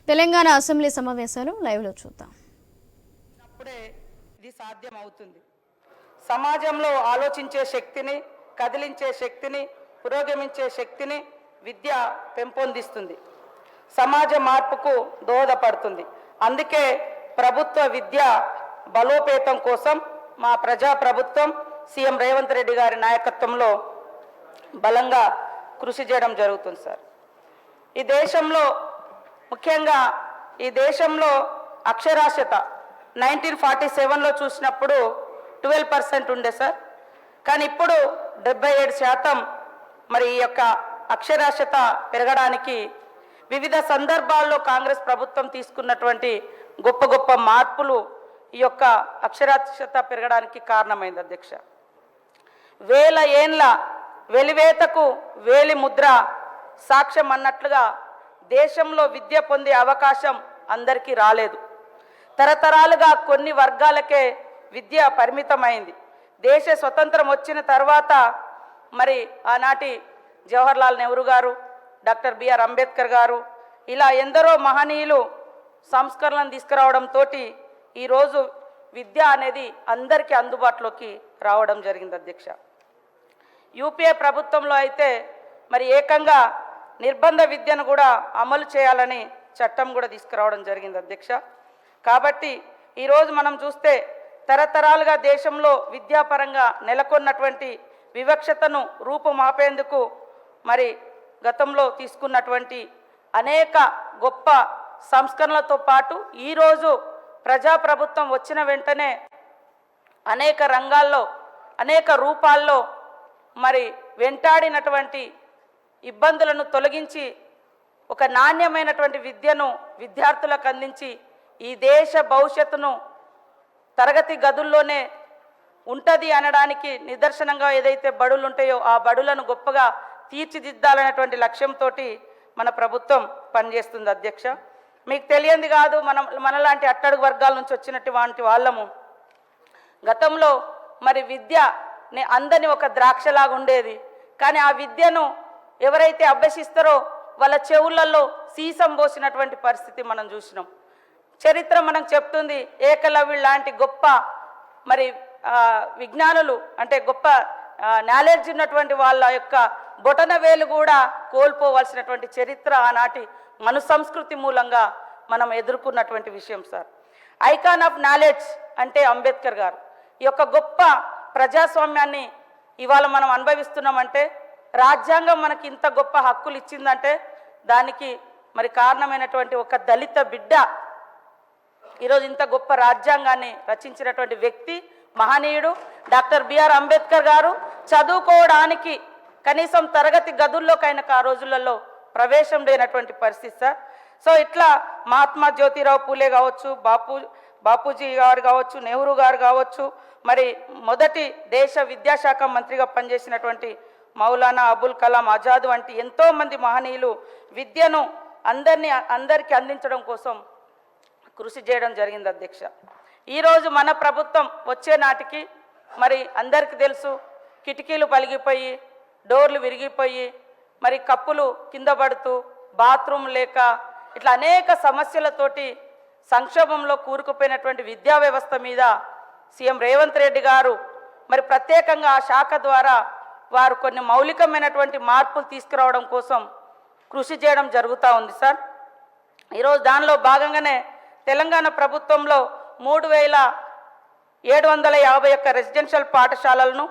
Telangana assembly సమావేశాలు లైవ్లో చూద్దాం. అప్పుడే ఇది సాధ్యం అవుతుంది. సమాజంలో ఆలోచించే శక్తిని, కదిలించే శక్తిని, పురోగమించే శక్తిని విద్య పెంపొందిస్తుంది. సమాజ మార్పుకు దోహదపడుతుంది. అందుకే ప్రభుత్వ విద్య బలోపేతం కోసం మా ప్రజా ప్రభుత్వం సీఎం రేవంత్ రెడ్డి గారి నాయకత్వంలో బలంగా కృషి చేయడం జరుగుతుంది సార్. ఈ దేశంలో ముఖ్యంగా అక్షరాస్యత 1947లో చూసినప్పుడు 12% ఉండే సార్. కానీ ఇప్పుడు 77% మరి ఈ యొక్క అక్షరాస్యత పెరగడానికి వివిధ సందర్భాల్లో కాంగ్రెస్ ప్రభుత్వం తీసుకున్నటువంటి గొప్ప గొప్ప మార్పులు ఈ యొక్క అక్షరాస్యత పెరగడానికి కారణమైంది అధ్యక్ష. వేల ఏండ్ల వెలివేతకు వేలి ముద్ర సాక్ష్యం అన్నట్లుగా దేశంలో విద్య పొందే అవకాశం అందరికీ రాలేదు. తరతరాలుగా కొన్ని వర్గాలకే విద్య పరిమితమైంది. దేశ స్వతంత్రం వచ్చిన తర్వాత మరి ఆనాటి జవహర్లాల్ నెహ్రూ గారు, డాక్టర్ బిఆర్ అంబేద్కర్ గారు ఇలా ఎందరో మహనీయులు సంస్కరణలను తీసుకురావడంతో ఈరోజు విద్య అనేది అందరికీ అందుబాటులోకి రావడం జరిగింది అధ్యక్ష. యూపీఏ ప్రభుత్వంలో అయితే మరి ఏకంగా నిర్బంధ విద్యను కూడా అమలు చేయాలని చట్టం కూడా తీసుకురావడం జరిగింది అధ్యక్ష. కాబట్టి ఈరోజు మనం చూస్తే తరతరాలుగా దేశంలో విద్యాపరంగా నెలకొన్నటువంటి వివక్షతను రూపుమాపేందుకు మరి గతంలో తీసుకున్నటువంటి అనేక గొప్ప సంస్కరణలతో పాటు ఈరోజు ప్రజాప్రభుత్వం వచ్చిన వెంటనే అనేక రంగాల్లో అనేక రూపాల్లో మరి వెంటాడినటువంటి ఇబ్బందులను తొలగించి ఒక నాణ్యమైనటువంటి విద్యను విద్యార్థులకు అందించి ఈ దేశ భవిష్యత్తును తరగతి గదుల్లోనే ఉంటుంది అనడానికి నిదర్శనంగా ఏదైతే బడులు ఉంటాయో ఆ బడులను గొప్పగా తీర్చిదిద్దాలనేటువంటి లక్ష్యంతో మన ప్రభుత్వం పనిచేస్తుంది అధ్యక్ష. మీకు తెలియంది కాదు, మనలాంటి అట్టడుగు వర్గాల నుంచి వచ్చినటువంటి వాళ్ళము గతంలో మరి విద్య అందని ఒక ద్రాక్షలాగా ఉండేది. కానీ ఆ విద్యను ఎవరైతే అభ్యసిస్తారో వాళ్ళ చెవులలో సీసం పోసినటువంటి పరిస్థితి మనం చూసినాం. చరిత్ర మనకు చెప్తుంది, ఏకలవ్యుడు లాంటి గొప్ప మరి విజ్ఞానులు అంటే గొప్ప నాలెడ్జ్ ఉన్నటువంటి వాళ్ళ యొక్క బొటన వేలు కూడా కోల్పోవలసినటువంటి చరిత్ర ఆనాటి మను సంస్కృతి మూలంగా మనం ఎదుర్కొన్నటువంటి విషయం సార్. ఐకాన్ ఆఫ్ నాలెడ్జ్ అంటే అంబేద్కర్ గారు. ఈ యొక్క గొప్ప ప్రజాస్వామ్యాన్ని ఇవాళ మనం అనుభవిస్తున్నామంటే, రాజ్యాంగం మనకి ఇంత గొప్ప హక్కులు ఇచ్చిందంటే దానికి మరి కారణమైనటువంటి ఒక దళిత బిడ్డ ఈరోజు ఇంత గొప్ప రాజ్యాంగాన్ని రచించినటువంటి వ్యక్తి మహనీయుడు డాక్టర్ బిఆర్ అంబేద్కర్ గారు. చదువుకోవడానికి కనీసం తరగతి గదుల్లోకైనా ఆ రోజులలో ప్రవేశం లేనటువంటి పరిస్థితి సార్. సో ఇట్లా మహాత్మా జ్యోతిరావు పూలే కావచ్చు, బాపూజీ గారు కావచ్చు, నెహ్రూ గారు కావచ్చు, మరి మొదటి దేశ విద్యాశాఖ మంత్రిగా పనిచేసినటువంటి మౌలానా అబుల్ కలాం ఆజాద్ వంటి ఎంతోమంది మహనీయులు విద్యను అందరికీ అందించడం కోసం కృషి చేయడం జరిగింది అధ్యక్ష. ఈరోజు మన ప్రభుత్వం వచ్చే నాటికి మరి అందరికీ తెలుసు, కిటికీలు పలిగిపోయి డోర్లు విరిగిపోయి మరి కప్పులు కింద పడుతూ బాత్రూమ్ లేక ఇట్లా అనేక సమస్యలతోటి సంక్షోభంలో కూరుకుపోయినటువంటి విద్యా వ్యవస్థ మీద సీఎం రేవంత్ రెడ్డి గారు మరి ప్రత్యేకంగా ఆ శాఖ ద్వారా వారు కొన్ని మౌలికమైనటువంటి మార్పులు తీసుకురావడం కోసం కృషి చేయడం జరుగుతూ ఉంది సార్. ఈరోజు దానిలో భాగంగానే తెలంగాణ ప్రభుత్వంలో 3751 రెసిడెన్షియల్ పాఠశాలలను,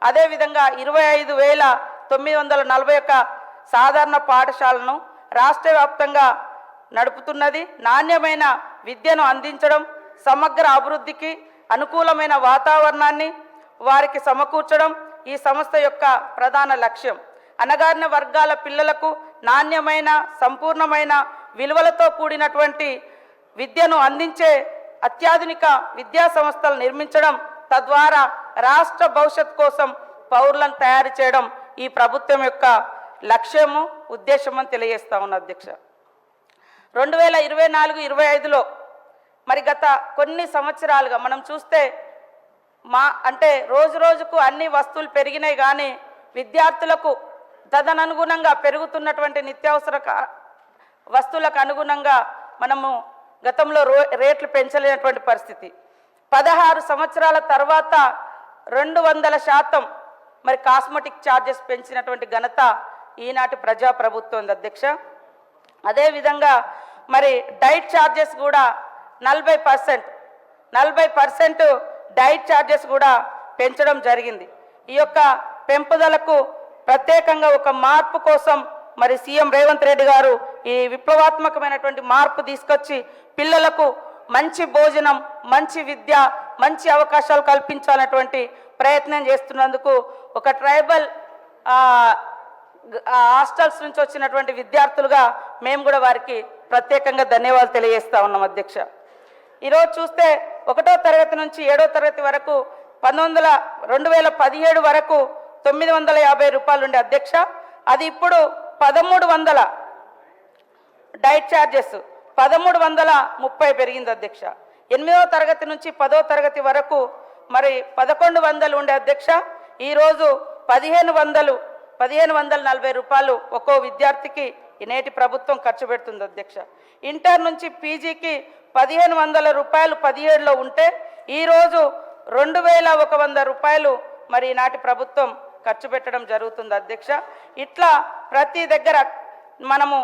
అదేవిధంగా 25,941 సాధారణ పాఠశాలను రాష్ట్ర వ్యాప్తంగా నడుపుతున్నది. నాణ్యమైన విద్యను అందించడం, సమగ్ర అభివృద్ధికి అనుకూలమైన వాతావరణాన్ని వారికి సమకూర్చడం ఈ సంస్థ యొక్క ప్రధాన లక్ష్యం. అణగారిన వర్గాల పిల్లలకు నాణ్యమైన సంపూర్ణమైన విలువలతో కూడినటువంటి విద్యను అందించే అత్యాధునిక విద్యా సంస్థలు నిర్మించడం, తద్వారా రాష్ట్ర భవిష్యత్ కోసం పౌరులను తయారు చేయడం ఈ ప్రభుత్వం యొక్క లక్ష్యము, ఉద్దేశం అని తెలియజేస్తా ఉన్న అధ్యక్ష. 2024-25లో మరి గత కొన్ని సంవత్సరాలుగా మనం చూస్తే అంటే రోజు రోజుకు అన్ని వస్తువులు పెరిగినాయి, కానీ విద్యార్థులకు తదనుగుణంగా పెరుగుతున్నటువంటి నిత్యావసర వస్తువులకు అనుగుణంగా మనము గతంలో రేట్లు పెంచలేనటువంటి పరిస్థితి. 16 సంవత్సరాల తర్వాత 200% మరి కాస్మెటిక్ ఛార్జెస్ పెంచినటువంటి ఘనత ఈనాటి ప్రజాప్రభుత్వం అధ్యక్ష. అదేవిధంగా మరి డైట్ ఛార్జెస్ కూడా 40% డైట్ ఛార్జెస్ కూడా పెంచడం జరిగింది. ఈ యొక్క పెంపుదలకు ప్రత్యేకంగా ఒక మార్పు కోసం మరి సీఎం రేవంత్ రెడ్డి గారు ఈ విప్లవాత్మకమైనటువంటి మార్పు తీసుకొచ్చి పిల్లలకు మంచి భోజనం, మంచి విద్య, మంచి అవకాశాలు కల్పించాలన్నటువంటి ప్రయత్నం చేస్తున్నందుకు ఒక ట్రైబల్ హాస్టల్స్ నుంచి వచ్చినటువంటి విద్యార్థులుగా మేము కూడా వారికి ప్రత్యేకంగా ధన్యవాదాలు తెలియజేస్తా ఉన్నాం అధ్యక్ష. ఈరోజు చూస్తే 1వ తరగతి నుంచి 7వ తరగతి వరకు 2017 వరకు 950 రూపాయలు ఉండే అధ్యక్ష. అది ఇప్పుడు 1300 డైట్ ఛార్జెస్ 1330 పెరిగింది అధ్యక్ష. 8వ తరగతి నుంచి 10వ తరగతి వరకు మరి 1100 ఉండే అధ్యక్ష. ఈరోజు 1540 రూపాయలు ఒక్కో విద్యార్థికి నేటి ప్రభుత్వం ఖర్చు పెడుతుంది అధ్యక్ష. ఇంటర్ నుంచి పీజీకి 1500 రూపాయలు 17లో ఉంటే ఈరోజు 2100 రూపాయలు మరి నాటి ప్రభుత్వం ఖర్చు పెట్టడం జరుగుతుంది అధ్యక్ష. ఇట్లా ప్రతి దగ్గర మనము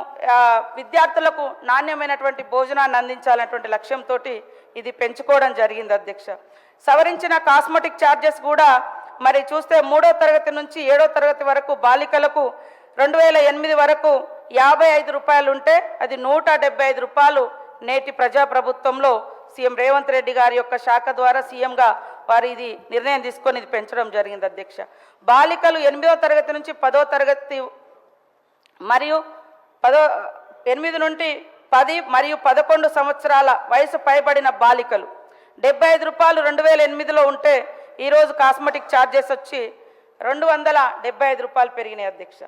విద్యార్థులకు నాణ్యమైనటువంటి భోజనాన్ని అందించాలనేటువంటి లక్ష్యంతో ఇది పెంచుకోవడం జరిగింది అధ్యక్ష. సవరించిన కాస్మెటిక్ ఛార్జెస్ కూడా మరి చూస్తే 3వ తరగతి నుంచి 7వ తరగతి వరకు బాలికలకు 2008 వరకు 55 రూపాయలు ఉంటే అది 175 రూపాయలు నేటి ప్రజాప్రభుత్వంలో సీఎం రేవంత్ రెడ్డి గారి యొక్క శాఖ ద్వారా సీఎంగా వారు ఇది నిర్ణయం తీసుకొని ఇది పెంచడం జరిగింది అధ్యక్ష. బాలికలు 8వ తరగతి నుంచి 10వ తరగతి మరియు 8 నుండి 10 మరియు 11 సంవత్సరాల వయసు పైబడిన బాలికలు 75 రూపాయలు 2008లో ఉంటే ఈరోజు కాస్మెటిక్ ఛార్జెస్ వచ్చి 275 రూపాయలు పెరిగినాయి అధ్యక్ష.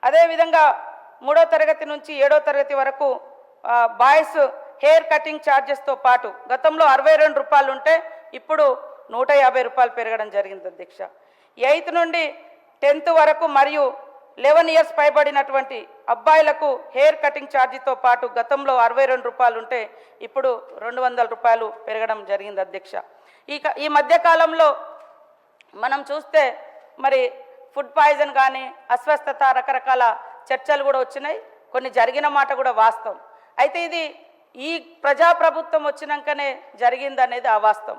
అదేవిధంగా 3వ తరగతి నుంచి 7వ తరగతి వరకు బాయ్స్ హెయిర్ కటింగ్ ఛార్జెస్తో పాటు గతంలో 62 రూపాయలు ఉంటే ఇప్పుడు 150 రూపాయలు పెరగడం జరిగింది అధ్యక్ష. 8th నుండి 10th వరకు మరియు 11 ఇయర్స్ పైబడినటువంటి అబ్బాయిలకు హెయిర్ కటింగ్ ఛార్జీతో పాటు గతంలో 62 రూపాయలు ఉంటే ఇప్పుడు 200 రూపాయలు పెరగడం జరిగింది అధ్యక్ష. ఈ మధ్యకాలంలో మనం చూస్తే మరి ఫుడ్ పాయిజన్ కానీ అస్వస్థత రకరకాల చర్చలు కూడా వచ్చినాయి. కొన్ని జరిగిన మాట కూడా వాస్తవం. అయితే ఇది ఈ ప్రజాప్రభుత్వం వచ్చినాకనే జరిగిందనేది అవాస్తవం.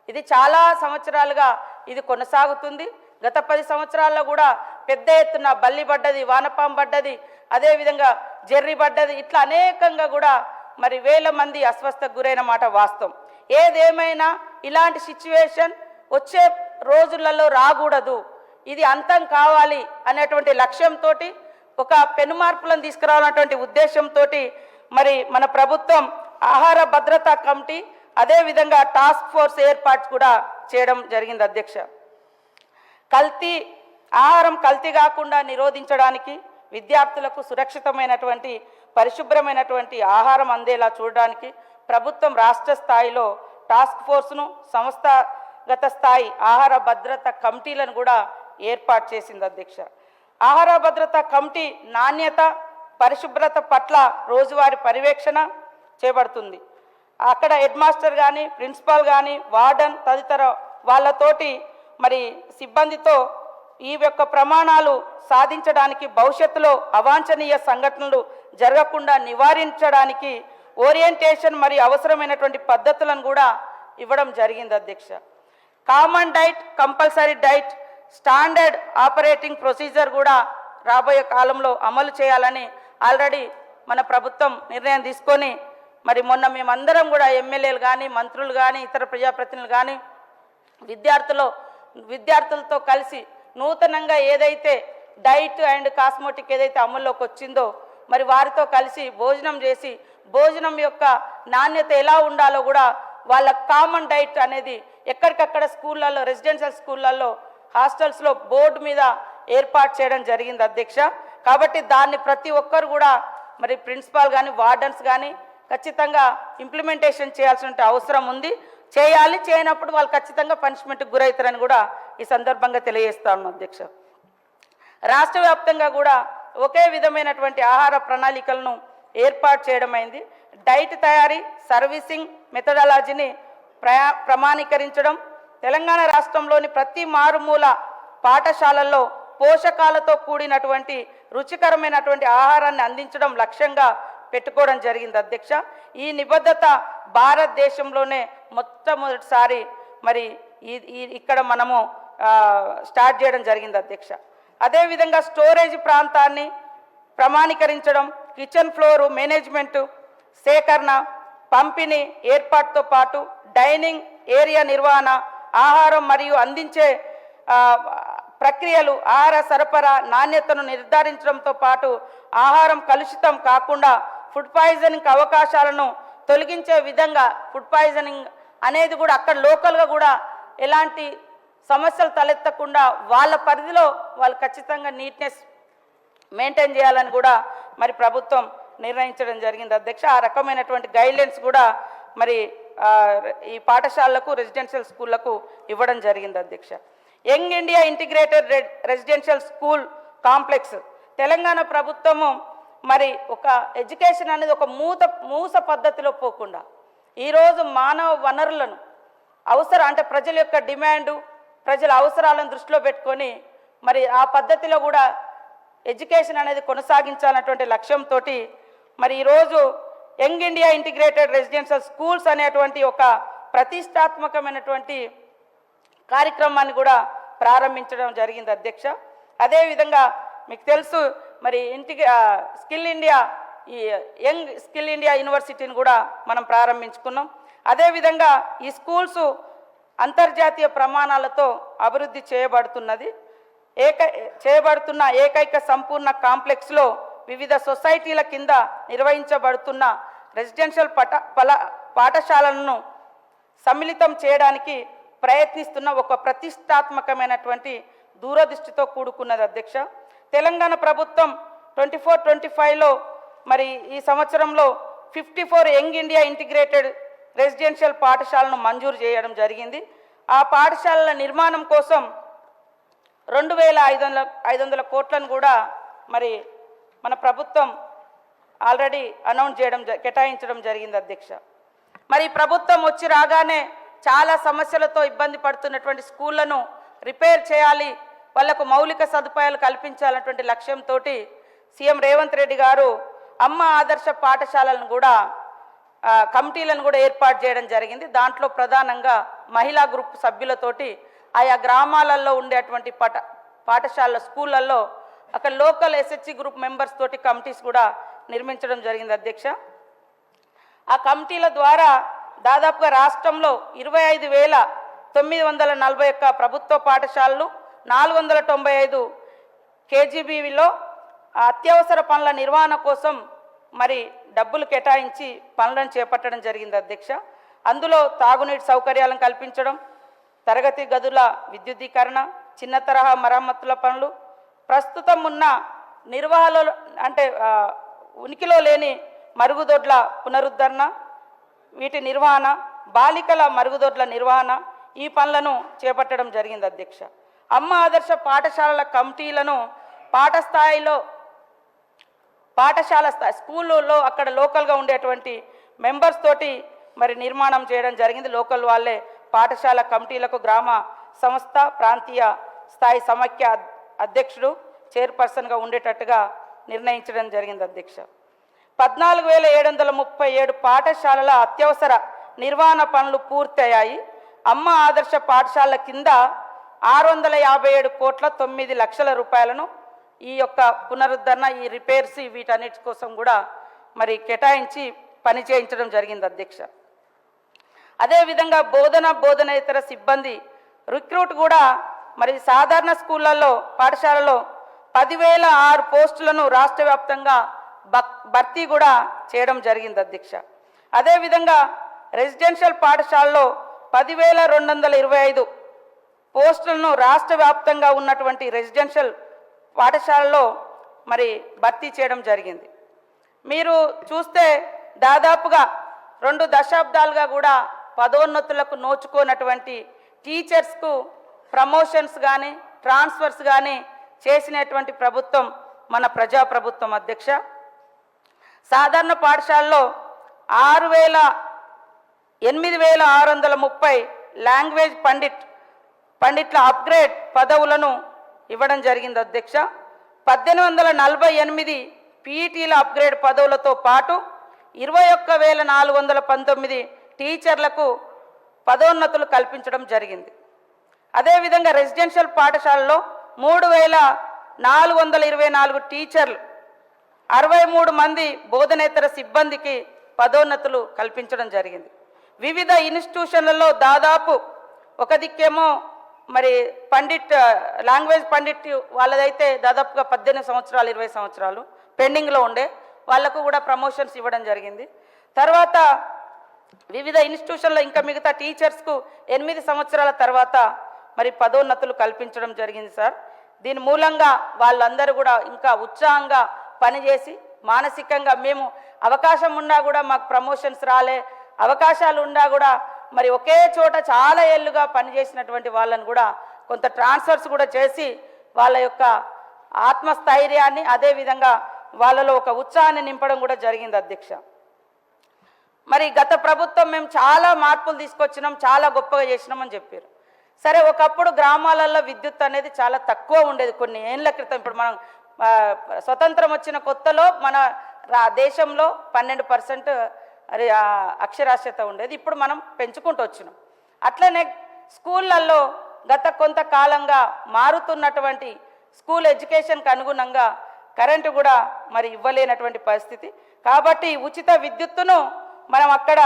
ఇది చాలా సంవత్సరాలుగా ఇది కొనసాగుతుంది. గత 10 సంవత్సరాల్లో కూడా పెద్ద ఎత్తున బల్లి పడ్డది, వానపాం పడ్డది, అదేవిధంగా జెర్రీ పడ్డది, ఇట్లా అనేకంగా కూడా మరి వేల మంది అస్వస్థకు గురైన మాట వాస్తవం. ఏదేమైనా ఇలాంటి సిచ్యువేషన్ వచ్చే రోజులలో రాకూడదు, ఇది అంతం కావాలి అనేటువంటి లక్ష్యంతో ఒక పెను మార్పులను తీసుకురావాలన్నటువంటి ఉద్దేశంతో మరి మన ప్రభుత్వం ఆహార భద్రతా కమిటీ అదేవిధంగా టాస్క్ ఫోర్స్ ఏర్పాటు కూడా చేయడం జరిగింది అధ్యక్ష. ఆహారం కల్తీ కాకుండా నిరోధించడానికి, విద్యార్థులకు సురక్షితమైనటువంటి పరిశుభ్రమైనటువంటి ఆహారం అందేలా చూడడానికి ప్రభుత్వం రాష్ట్ర స్థాయిలో టాస్క్ ఫోర్స్ను, సంస్థాగత స్థాయి ఆహార భద్రత కమిటీలను కూడా ఏర్పాటు చేసింది అధ్యక్ష. ఆహార భద్రత కమిటీ నాణ్యత, పరిశుభ్రత పట్ల రోజువారీ పర్యవేక్షణ చేపడుతుంది. అక్కడ హెడ్ మాస్టర్ కానీ, ప్రిన్సిపాల్ కానీ, వార్డన్ తదితర వాళ్ళతోటి మరి సిబ్బందితో ఈ యొక్క ప్రమాణాలు సాధించడానికి, భవిష్యత్తులో అవాంఛనీయ సంఘటనలు జరగకుండా నివారించడానికి ఓరియంటేషన్ మరియు అవసరమైనటువంటి పద్ధతులను కూడా ఇవ్వడం జరిగింది అధ్యక్ష. Common diet, compulsory diet, standard operating procedure కూడా రాబోయే కాలంలో అమలు చేయాలని ఆల్రెడీ మన ప్రభుత్వం నిర్ణయం తీసుకొని మరి మొన్న మేమందరం కూడా ఎమ్మెల్యేలు కానీ, మంత్రులు కానీ, ఇతర ప్రజాప్రతినిధులు కానీ విద్యార్థులతో కలిసి నూతనంగా ఏదైతే డైట్ అండ్ కాస్మెటిక్ ఏదైతే అమల్లోకి వచ్చిందో మరి వారితో కలిసి భోజనం చేసి భోజనం యొక్క నాణ్యత ఎలా ఉండాలో కూడా వాళ్ళ కామన్ డైట్ అనేది ఎక్కడికక్కడ స్కూళ్ళల్లో, రెసిడెన్షియల్ స్కూళ్ళల్లో, హాస్టల్స్లో బోర్డు మీద ఏర్పాటు చేయడం జరిగింది అధ్యక్ష. కాబట్టి దాన్ని ప్రతి ఒక్కరు కూడా మరి ప్రిన్సిపాల్ కానీ, వార్డన్స్ కానీ ఖచ్చితంగా ఇంప్లిమెంటేషన్ చేయాల్సిన అవసరం ఉంది. చేయాలి, చేయనప్పుడు వాళ్ళు ఖచ్చితంగా పనిష్మెంట్కి గురవుతారని కూడా ఈ సందర్భంగా తెలియజేస్తాను అధ్యక్ష. రాష్ట్ర వ్యాప్తంగా కూడా ఒకే విధమైనటువంటి ఆహార ప్రణాళికలను ఏర్పాటు చేయడం అయింది. డైట్ తయారీ, సర్వీసింగ్ మెథడాలజీని ప్రమాణీకరించడం, తెలంగాణ రాష్ట్రంలోని ప్రతి మారుమూల పాఠశాలల్లో పోషకాలతో కూడినటువంటి రుచికరమైనటువంటి ఆహారాన్ని అందించడం లక్ష్యంగా పెట్టుకోవడం జరిగింది అధ్యక్ష. ఈ నిబద్ధత భారతదేశంలోనే మొట్టమొదటిసారి మరి ఇక్కడ మనము స్టార్ట్ చేయడం జరిగింది అధ్యక్ష. అదేవిధంగా స్టోరేజ్ ప్రాంతాన్ని ప్రమాణీకరించడం, కిచెన్ ఫ్లోరు మేనేజ్మెంటు, సేకరణ, పంపిణీ ఏర్పాటుతో పాటు డైనింగ్ ఏరియా నిర్వహణ, ఆహారం మరియు అందించే ప్రక్రియలు, ఆహార సరఫరా నాణ్యతను నిర్ధారించడంతో పాటు ఆహారం కలుషితం కాకుండా ఫుడ్ పాయిజనింగ్ అవకాశాలను తొలగించే విధంగా ఫుడ్ పాయిజనింగ్ అనేది కూడా అక్కడ లోకల్గా కూడా ఎలాంటి సమస్యలు తలెత్తకుండా వాళ్ళ పరిధిలో వాళ్ళు ఖచ్చితంగా నీట్నెస్ మెయింటైన్ చేయాలని కూడా మరి ప్రభుత్వం నిర్ణయించడం జరిగింది అధ్యక్ష. ఆ రకమైనటువంటి గైడ్లైన్స్ కూడా మరి ఈ పాఠశాలలకు, రెసిడెన్షియల్ స్కూళ్లకు ఇవ్వడం జరిగింది అధ్యక్ష. Young India integrated residential school complex Telangana ప్రభుత్వము మరి ఒక ఎడ్యుకేషన్ అనేది ఒక మూస పద్ధతిలో పోకుండా ఈరోజు మానవ వనరులను అంటే ప్రజల యొక్క డిమాండు, ప్రజల అవసరాలను దృష్టిలో పెట్టుకొని మరి ఆ పద్ధతిలో కూడా ఎడ్యుకేషన్ అనేది కొనసాగించాలన్నటువంటి లక్ష్యంతో మరి ఈరోజు young India integrated residential schools అనేటువంటి ఒక ప్రతిష్టాత్మకమైనటువంటి కార్యక్రమాన్ని కూడా ప్రారంభించడం జరిగింది అధ్యక్ష. అదేవిధంగా మీకు తెలుసు మరి స్కిల్ ఇండియా, ఈ యంగ్ స్కిల్ ఇండియా యూనివర్సిటీని కూడా మనం ప్రారంభించుకున్నాం. అదేవిధంగా ఈ స్కూల్స్ అంతర్జాతీయ ప్రమాణాలతో అభివృద్ధి చేయబడుతున్న ఏకైక సంపూర్ణ కాంప్లెక్స్లో వివిధ సొసైటీల కింద నిర్వహించబడుతున్న రెసిడెన్షియల్ పాఠశాలలను సమ్మిళితం చేయడానికి ప్రయత్నిస్తున్న ఒక ప్రతిష్టాత్మకమైనటువంటి దూరదృష్టితో కూడుకున్నది అధ్యక్ష. తెలంగాణ ప్రభుత్వం 24-25లో మరి ఈ సంవత్సరంలో 54 యంగ్ ఇండియా ఇంటిగ్రేటెడ్ రెసిడెన్షియల్ పాఠశాలను మంజూరు చేయడం జరిగింది. ఆ పాఠశాలల నిర్మాణం కోసం 2,500 కోట్లను కూడా మరి మన ప్రభుత్వం ఆల్రెడీ కేటాయించడం జరిగింది అధ్యక్ష. మరి ప్రభుత్వం వచ్చి రాగానే చాలా సమస్యలతో ఇబ్బంది పడుతున్నటువంటి స్కూళ్లను రిపేర్ చేయాలి, వాళ్లకు మౌలిక సదుపాయాలు కల్పించాలన్నటువంటి లక్ష్యంతో సీఎం రేవంత్ రెడ్డి గారు అమ్మ ఆదర్శ పాఠశాలను కూడా కమిటీలను కూడా ఏర్పాటు చేయడం జరిగింది. దాంట్లో ప్రధానంగా మహిళా గ్రూప్ సభ్యులతోటి ఆయా గ్రామాలలో ఉండేటువంటి పాఠశాల స్కూళ్ళల్లో అక్కడ లోకల్ ఎస్హెచ్సి గ్రూప్ మెంబర్స్ తోటి కమిటీస్ కూడా నిర్మించడం జరిగింది అధ్యక్ష. ఆ కమిటీల ద్వారా దాదాపుగా రాష్ట్రంలో 25,941 ప్రభుత్వ పాఠశాలలు, 495 కేజీబీలో అత్యవసర పనుల నిర్వహణ కోసం మరి డబ్బులు కేటాయించి పనులను చేపట్టడం జరిగింది అధ్యక్ష. అందులో తాగునీటి సౌకర్యాలను కల్పించడం, తరగతి గదుల విద్యుద్దీకరణ, చిన్న తరహా మరమ్మతుల పనులు, ప్రస్తుతం ఉన్న నిర్వహణలో ఉనికిలో లేని మరుగుదొడ్ల పునరుద్ధరణ, వీటి నిర్వహణ, బాలికల మరుగుదొడ్ల నిర్వహణ, ఈ పనులను చేపట్టడం జరిగింది అధ్యక్ష. అమ్మ ఆదర్శ పాఠశాలల కమిటీలను పాఠశాల స్థాయి స్కూళ్ళలో అక్కడ లోకల్గా ఉండేటువంటి మెంబర్స్ తోటి మరి నిర్మాణం చేయడం జరిగింది. లోకల్ వాళ్ళే పాఠశాల కమిటీలకు గ్రామ సంస్థ, ప్రాంతీయ స్థాయి సమాఖ్య అధ్యక్షుడు, చైర్పర్సన్గా ఉండేటట్టుగా నిర్ణయించడం జరిగింది అధ్యక్ష. 14,737 పాఠశాలల అత్యవసర నిర్వహణ పనులు పూర్తయ్యాయి. అమ్మ ఆదర్శ పాఠశాలల కింద 657 కోట్ల 9 లక్షల రూపాయలను ఈ యొక్క పునరుద్ధరణ, ఈ రిపేర్స్, వీటన్నిటి కోసం కూడా మరి కేటాయించి పని చేయించడం జరిగింది అధ్యక్ష. అదేవిధంగా బోధనేతర సిబ్బంది రిక్రూట్ కూడా మరి సాధారణ స్కూళ్ళల్లో, పాఠశాలలో 10,006 పోస్టులను రాష్ట్ర వ్యాప్తంగా భర్తీ కూడా చేయడం జరిగింది అధ్యక్ష. అదేవిధంగా రెసిడెన్షియల్ పాఠశాలలో 10,225 పోస్టులను రాష్ట్ర వ్యాప్తంగా ఉన్నటువంటి రెసిడెన్షియల్ పాఠశాలలో మరి భర్తీ చేయడం జరిగింది. మీరు చూస్తే దాదాపుగా 2 దశాబ్దాలుగా కూడా పదోన్నతులకు నోచుకోనటువంటి టీచర్స్కు ప్రమోషన్స్ కానీ ట్రాన్స్ఫర్స్ కానీ చేసినటువంటి ప్రభుత్వం మన ప్రజాప్రభుత్వం అధ్యక్ష. సాధారణ పాఠశాలలో 8,630 లాంగ్వేజ్ పండిట్ల అప్గ్రేడ్ పదవులను ఇవ్వడం జరిగింది అధ్యక్ష. 1848 పీఈటీల అప్గ్రేడ్ పదవులతో పాటు 21,419 టీచర్లకు పదోన్నతులు కల్పించడం జరిగింది. అదేవిధంగా రెసిడెన్షియల్ పాఠశాలలో 3,424 టీచర్లు, 63 మంది బోధనేతర సిబ్బందికి పదోన్నతులు కల్పించడం జరిగింది. వివిధ ఇన్స్టిట్యూషన్లలో దాదాపు ఒక దిక్కేమో మరి లాంగ్వేజ్ పండిట్ వాళ్ళదైతే దాదాపుగా 18 సంవత్సరాలు 20 సంవత్సరాలు పెండింగ్లో ఉండే వాళ్లకు కూడా ప్రమోషన్స్ ఇవ్వడం జరిగింది. తర్వాత వివిధ ఇన్స్టిట్యూషన్లో ఇంకా మిగతా టీచర్స్కు 8 సంవత్సరాల తర్వాత మరి పదోన్నతులు కల్పించడం జరిగింది సార్. దీని మూలంగా వాళ్ళందరూ కూడా ఇంకా ఉత్సాహంగా పనిచేసి మానసికంగా మేము అవకాశం ఉన్నా కూడా మాకు ప్రమోషన్స్ రాలే, అవకాశాలు ఉన్నా కూడా మరి ఒకే చోట చాలా ఏళ్ళుగా పనిచేసినటువంటి వాళ్ళని కూడా కొంత ట్రాన్స్ఫర్స్ కూడా చేసి వాళ్ళ యొక్క ఆత్మస్థైర్యాన్ని అదేవిధంగా వాళ్ళలో ఒక ఉత్సాహాన్ని నింపడం కూడా జరిగింది అధ్యక్ష. మరి గత ప్రభుత్వం మేము చాలా మార్పులు తీసుకొచ్చినాం, చాలా గొప్పగా చేసినామని చెప్పారు. సరే, ఒకప్పుడు గ్రామాలలో విద్యుత్ అనేది చాలా తక్కువ ఉండేది కొన్ని ఏళ్ళ క్రితం. ఇప్పుడు మనం స్వతంత్రం వచ్చిన కొత్తలో మన దేశంలో 12% అక్షరాస్యత ఉండేది. ఇప్పుడు మనం పెంచుకుంటూ వచ్చినాం. అట్లనే స్కూళ్ళల్లో గత కొంతకాలంగా మారుతున్నటువంటి స్కూల్ ఎడ్యుకేషన్కి అనుగుణంగా కరెంటు కూడా మరి ఇవ్వలేనటువంటి పరిస్థితి. కాబట్టి ఉచిత విద్యుత్తును మనం అక్కడ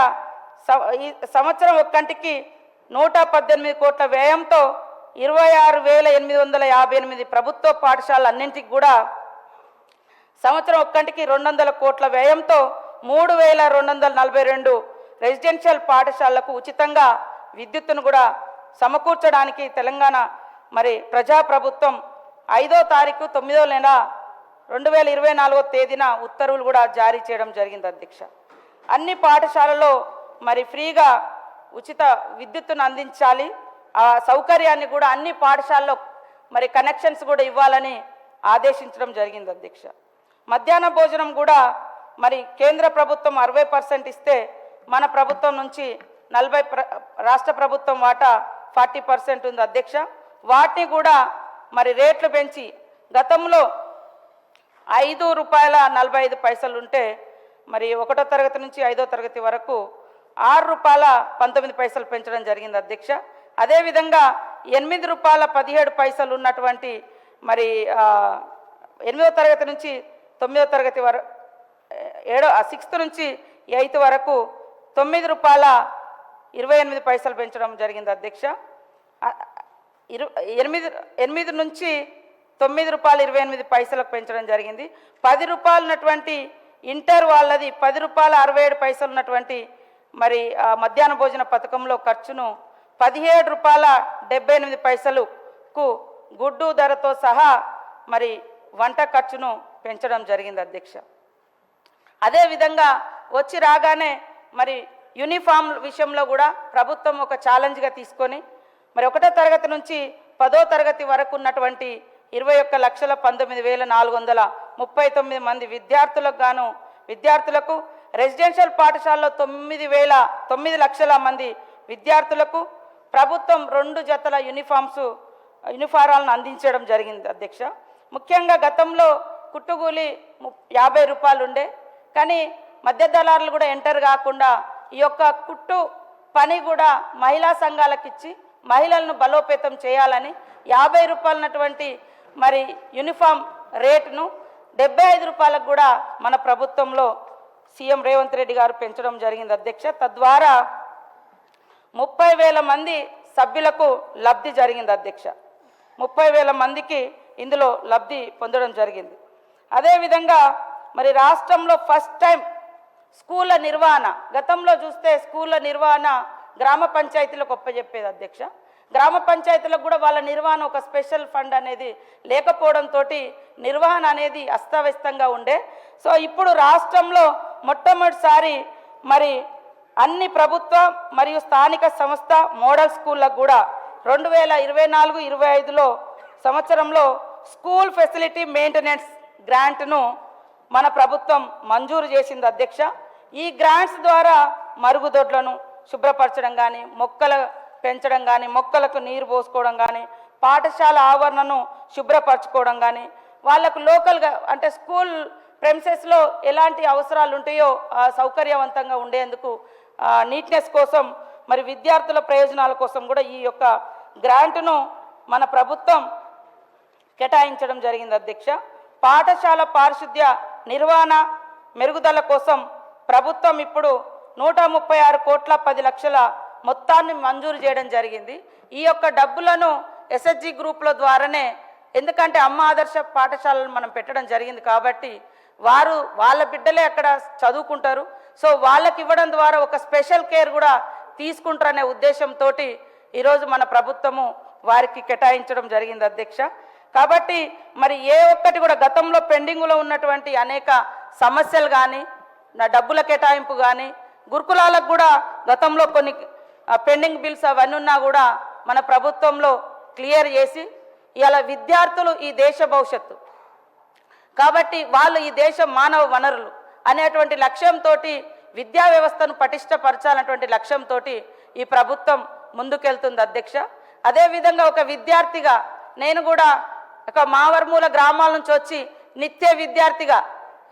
ఈ సంవత్సరం ఒక్కంటికి 118 కోట్ల వ్యయంతో 26,858 ప్రభుత్వ పాఠశాలన్నింటికి కూడా సంవత్సరం ఒక్కంటికి 200 కోట్ల వ్యయంతో 3,242 రెసిడెన్షియల్ పాఠశాలలకు ఉచితంగా విద్యుత్తును కూడా సమకూర్చడానికి తెలంగాణ మరి ప్రజాప్రభుత్వం 5వ తారీఖు 9వ నెల 2024వ తేదీన ఉత్తర్వులు కూడా జారీ చేయడం జరిగింది అధ్యక్ష. అన్ని పాఠశాలలో మరి ఫ్రీగా ఉచిత విద్యుత్తును అందించాలి. ఆ సౌకర్యాన్ని కూడా అన్ని పాఠశాలలో మరి కనెక్షన్స్ కూడా ఇవ్వాలని ఆదేశించడం జరిగింది అధ్యక్ష. మధ్యాహ్న భోజనం కూడా మరి కేంద్ర ప్రభుత్వం 60% ఇస్తే మన ప్రభుత్వం నుంచి 40 రాష్ట్ర ప్రభుత్వం వాటా 40% ఉంది అధ్యక్ష. వాటిని కూడా మరి రేట్లు పెంచి గతంలో ₹5.45 ఉంటే మరి 1వ తరగతి నుంచి 5వ తరగతి వరకు ₹6.19 పెంచడం జరిగింది అధ్యక్ష. అదేవిధంగా ₹8.17 ఉన్నటువంటి మరి 8వ తరగతి నుంచి 9వ తరగతి వరకు 6th నుంచి 8th వరకు ₹9.28 పెంచడం జరిగింది అధ్యక్ష. 8 నుంచి ₹9.28 పెంచడం జరిగింది. ₹10 ఉన్నటువంటి ఇంటర్ వాళ్ళది ₹10.67 ఉన్నటువంటి మరి మధ్యాహ్న భోజన పథకంలో ఖర్చును ₹17.78కు గుడ్డు ధరతో సహా మరి వంట ఖర్చును పెంచడం జరిగింది అధ్యక్ష. అదేవిధంగా వచ్చి రాగానే మరి యూనిఫామ్ విషయంలో కూడా ప్రభుత్వం ఒక ఛాలెంజ్గా తీసుకొని మరి 1వ తరగతి నుంచి 10వ తరగతి వరకు ఉన్నటువంటి 21,19,439 మంది విద్యార్థులకు రెసిడెన్షియల్ పాఠశాలలో 9 లక్షల మంది విద్యార్థులకు ప్రభుత్వం 2 జతల యూనిఫారాలను అందించడం జరిగింది అధ్యక్ష. ముఖ్యంగా గతంలో కుట్టుగూలి ₹50 ఉండే, కానీ మధ్య దళారులు కూడా ఎంటర్ కాకుండా ఈ యొక్క కుట్టు పని కూడా మహిళా సంఘాలకు ఇచ్చి మహిళలను బలోపేతం చేయాలని ₹50 ఉన్నటువంటి మరి యూనిఫామ్ రేటును ₹75 కూడా మన ప్రభుత్వంలో సీఎం రేవంత్ రెడ్డి గారు పెంచడం జరిగింది అధ్యక్ష. తద్వారా 30,000 మంది సభ్యులకు లబ్ధి జరిగింది అధ్యక్ష. 30,000 మందికి ఇందులో లబ్ధి పొందడం జరిగింది. అదేవిధంగా మరి రాష్ట్రంలో ఫస్ట్ టైం స్కూళ్ళ నిర్వహణ, గతంలో చూస్తే స్కూళ్ళ నిర్వహణ గ్రామ పంచాయతీలకు ఒప్పజెప్పేది అధ్యక్ష. గ్రామ పంచాయతీలకు కూడా వాళ్ళ నిర్వహణ ఒక స్పెషల్ ఫండ్ అనేది లేకపోవడంతో నిర్వహణ అనేది అస్తవ్యస్తంగా ఉండే. సో ఇప్పుడు రాష్ట్రంలో మొట్టమొదటిసారి మరి అన్ని ప్రభుత్వ మరియు స్థానిక సంస్థ మోడల్ స్కూళ్ళకు కూడా 2024-25లో సంవత్సరంలో స్కూల్ ఫెసిలిటీ మెయింటెనెన్స్ గ్రాంట్ను మన ప్రభుత్వం మంజూరు చేసింది అధ్యక్ష. ఈ గ్రాంట్స్ ద్వారా మరుగుదొడ్లను శుభ్రపరచడం కానీ, మొక్కలు పెంచడం కానీ, మొక్కలకు నీరు పోసుకోవడం కానీ, పాఠశాల ఆవరణను శుభ్రపరచుకోవడం కానీ, వాళ్ళకు లోకల్గా అంటే స్కూల్ ప్రెమిసెస్లో ఎలాంటి అవసరాలు ఉంటాయో సౌకర్యవంతంగా ఉండేందుకు నీట్నెస్ కోసం మరి విద్యార్థుల ప్రయోజనాల కోసం కూడా ఈ యొక్క గ్రాంట్ను మన ప్రభుత్వం కేటాయించడం జరిగింది అధ్యక్ష. పాఠశాల పారిశుద్ధ్య నిర్వహణ మెరుగుదల కోసం ప్రభుత్వం ఇప్పుడు 136 కోట్ల 10 లక్షల మొత్తాన్ని మంజూరు చేయడం జరిగింది. ఈ యొక్క డబ్బులను ఎస్హెచ్జి గ్రూపుల ద్వారానే, ఎందుకంటే అమ్మ ఆదర్శ పాఠశాలను మనం పెట్టడం జరిగింది కాబట్టి వాళ్ళ బిడ్డలే అక్కడ చదువుకుంటారు. సో వాళ్ళకి ఇవ్వడం ద్వారా ఒక స్పెషల్ కేర్ కూడా తీసుకుంటారనే ఉద్దేశంతో ఈరోజు మన ప్రభుత్వము వారికి కేటాయించడం జరిగింది అధ్యక్ష. కాబట్టి మరి ఏ ఒక్కటి కూడా గతంలో పెండింగ్లో ఉన్నటువంటి అనేక సమస్యలు కానీ, నా డబ్బుల కేటాయింపు కానీ, గురుకులాలకు కూడా గతంలో కొన్ని పెండింగ్ బిల్స్ అవన్నీ ఉన్నా కూడా మన ప్రభుత్వంలో క్లియర్ చేసి ఇవాళ విద్యార్థులు ఈ దేశ భవిష్యత్తు కాబట్టి వాళ్ళు ఈ దేశ మానవ వనరులు అనేటువంటి లక్ష్యంతో విద్యా వ్యవస్థను పటిష్టపరచాలన్నటువంటి లక్ష్యంతో ఈ ప్రభుత్వం ముందుకెళ్తుంది అధ్యక్ష. అదేవిధంగా ఒక విద్యార్థిగా నేను కూడా ఒక మావర్మూల గ్రామాల నుంచి వచ్చి నిత్య విద్యార్థిగా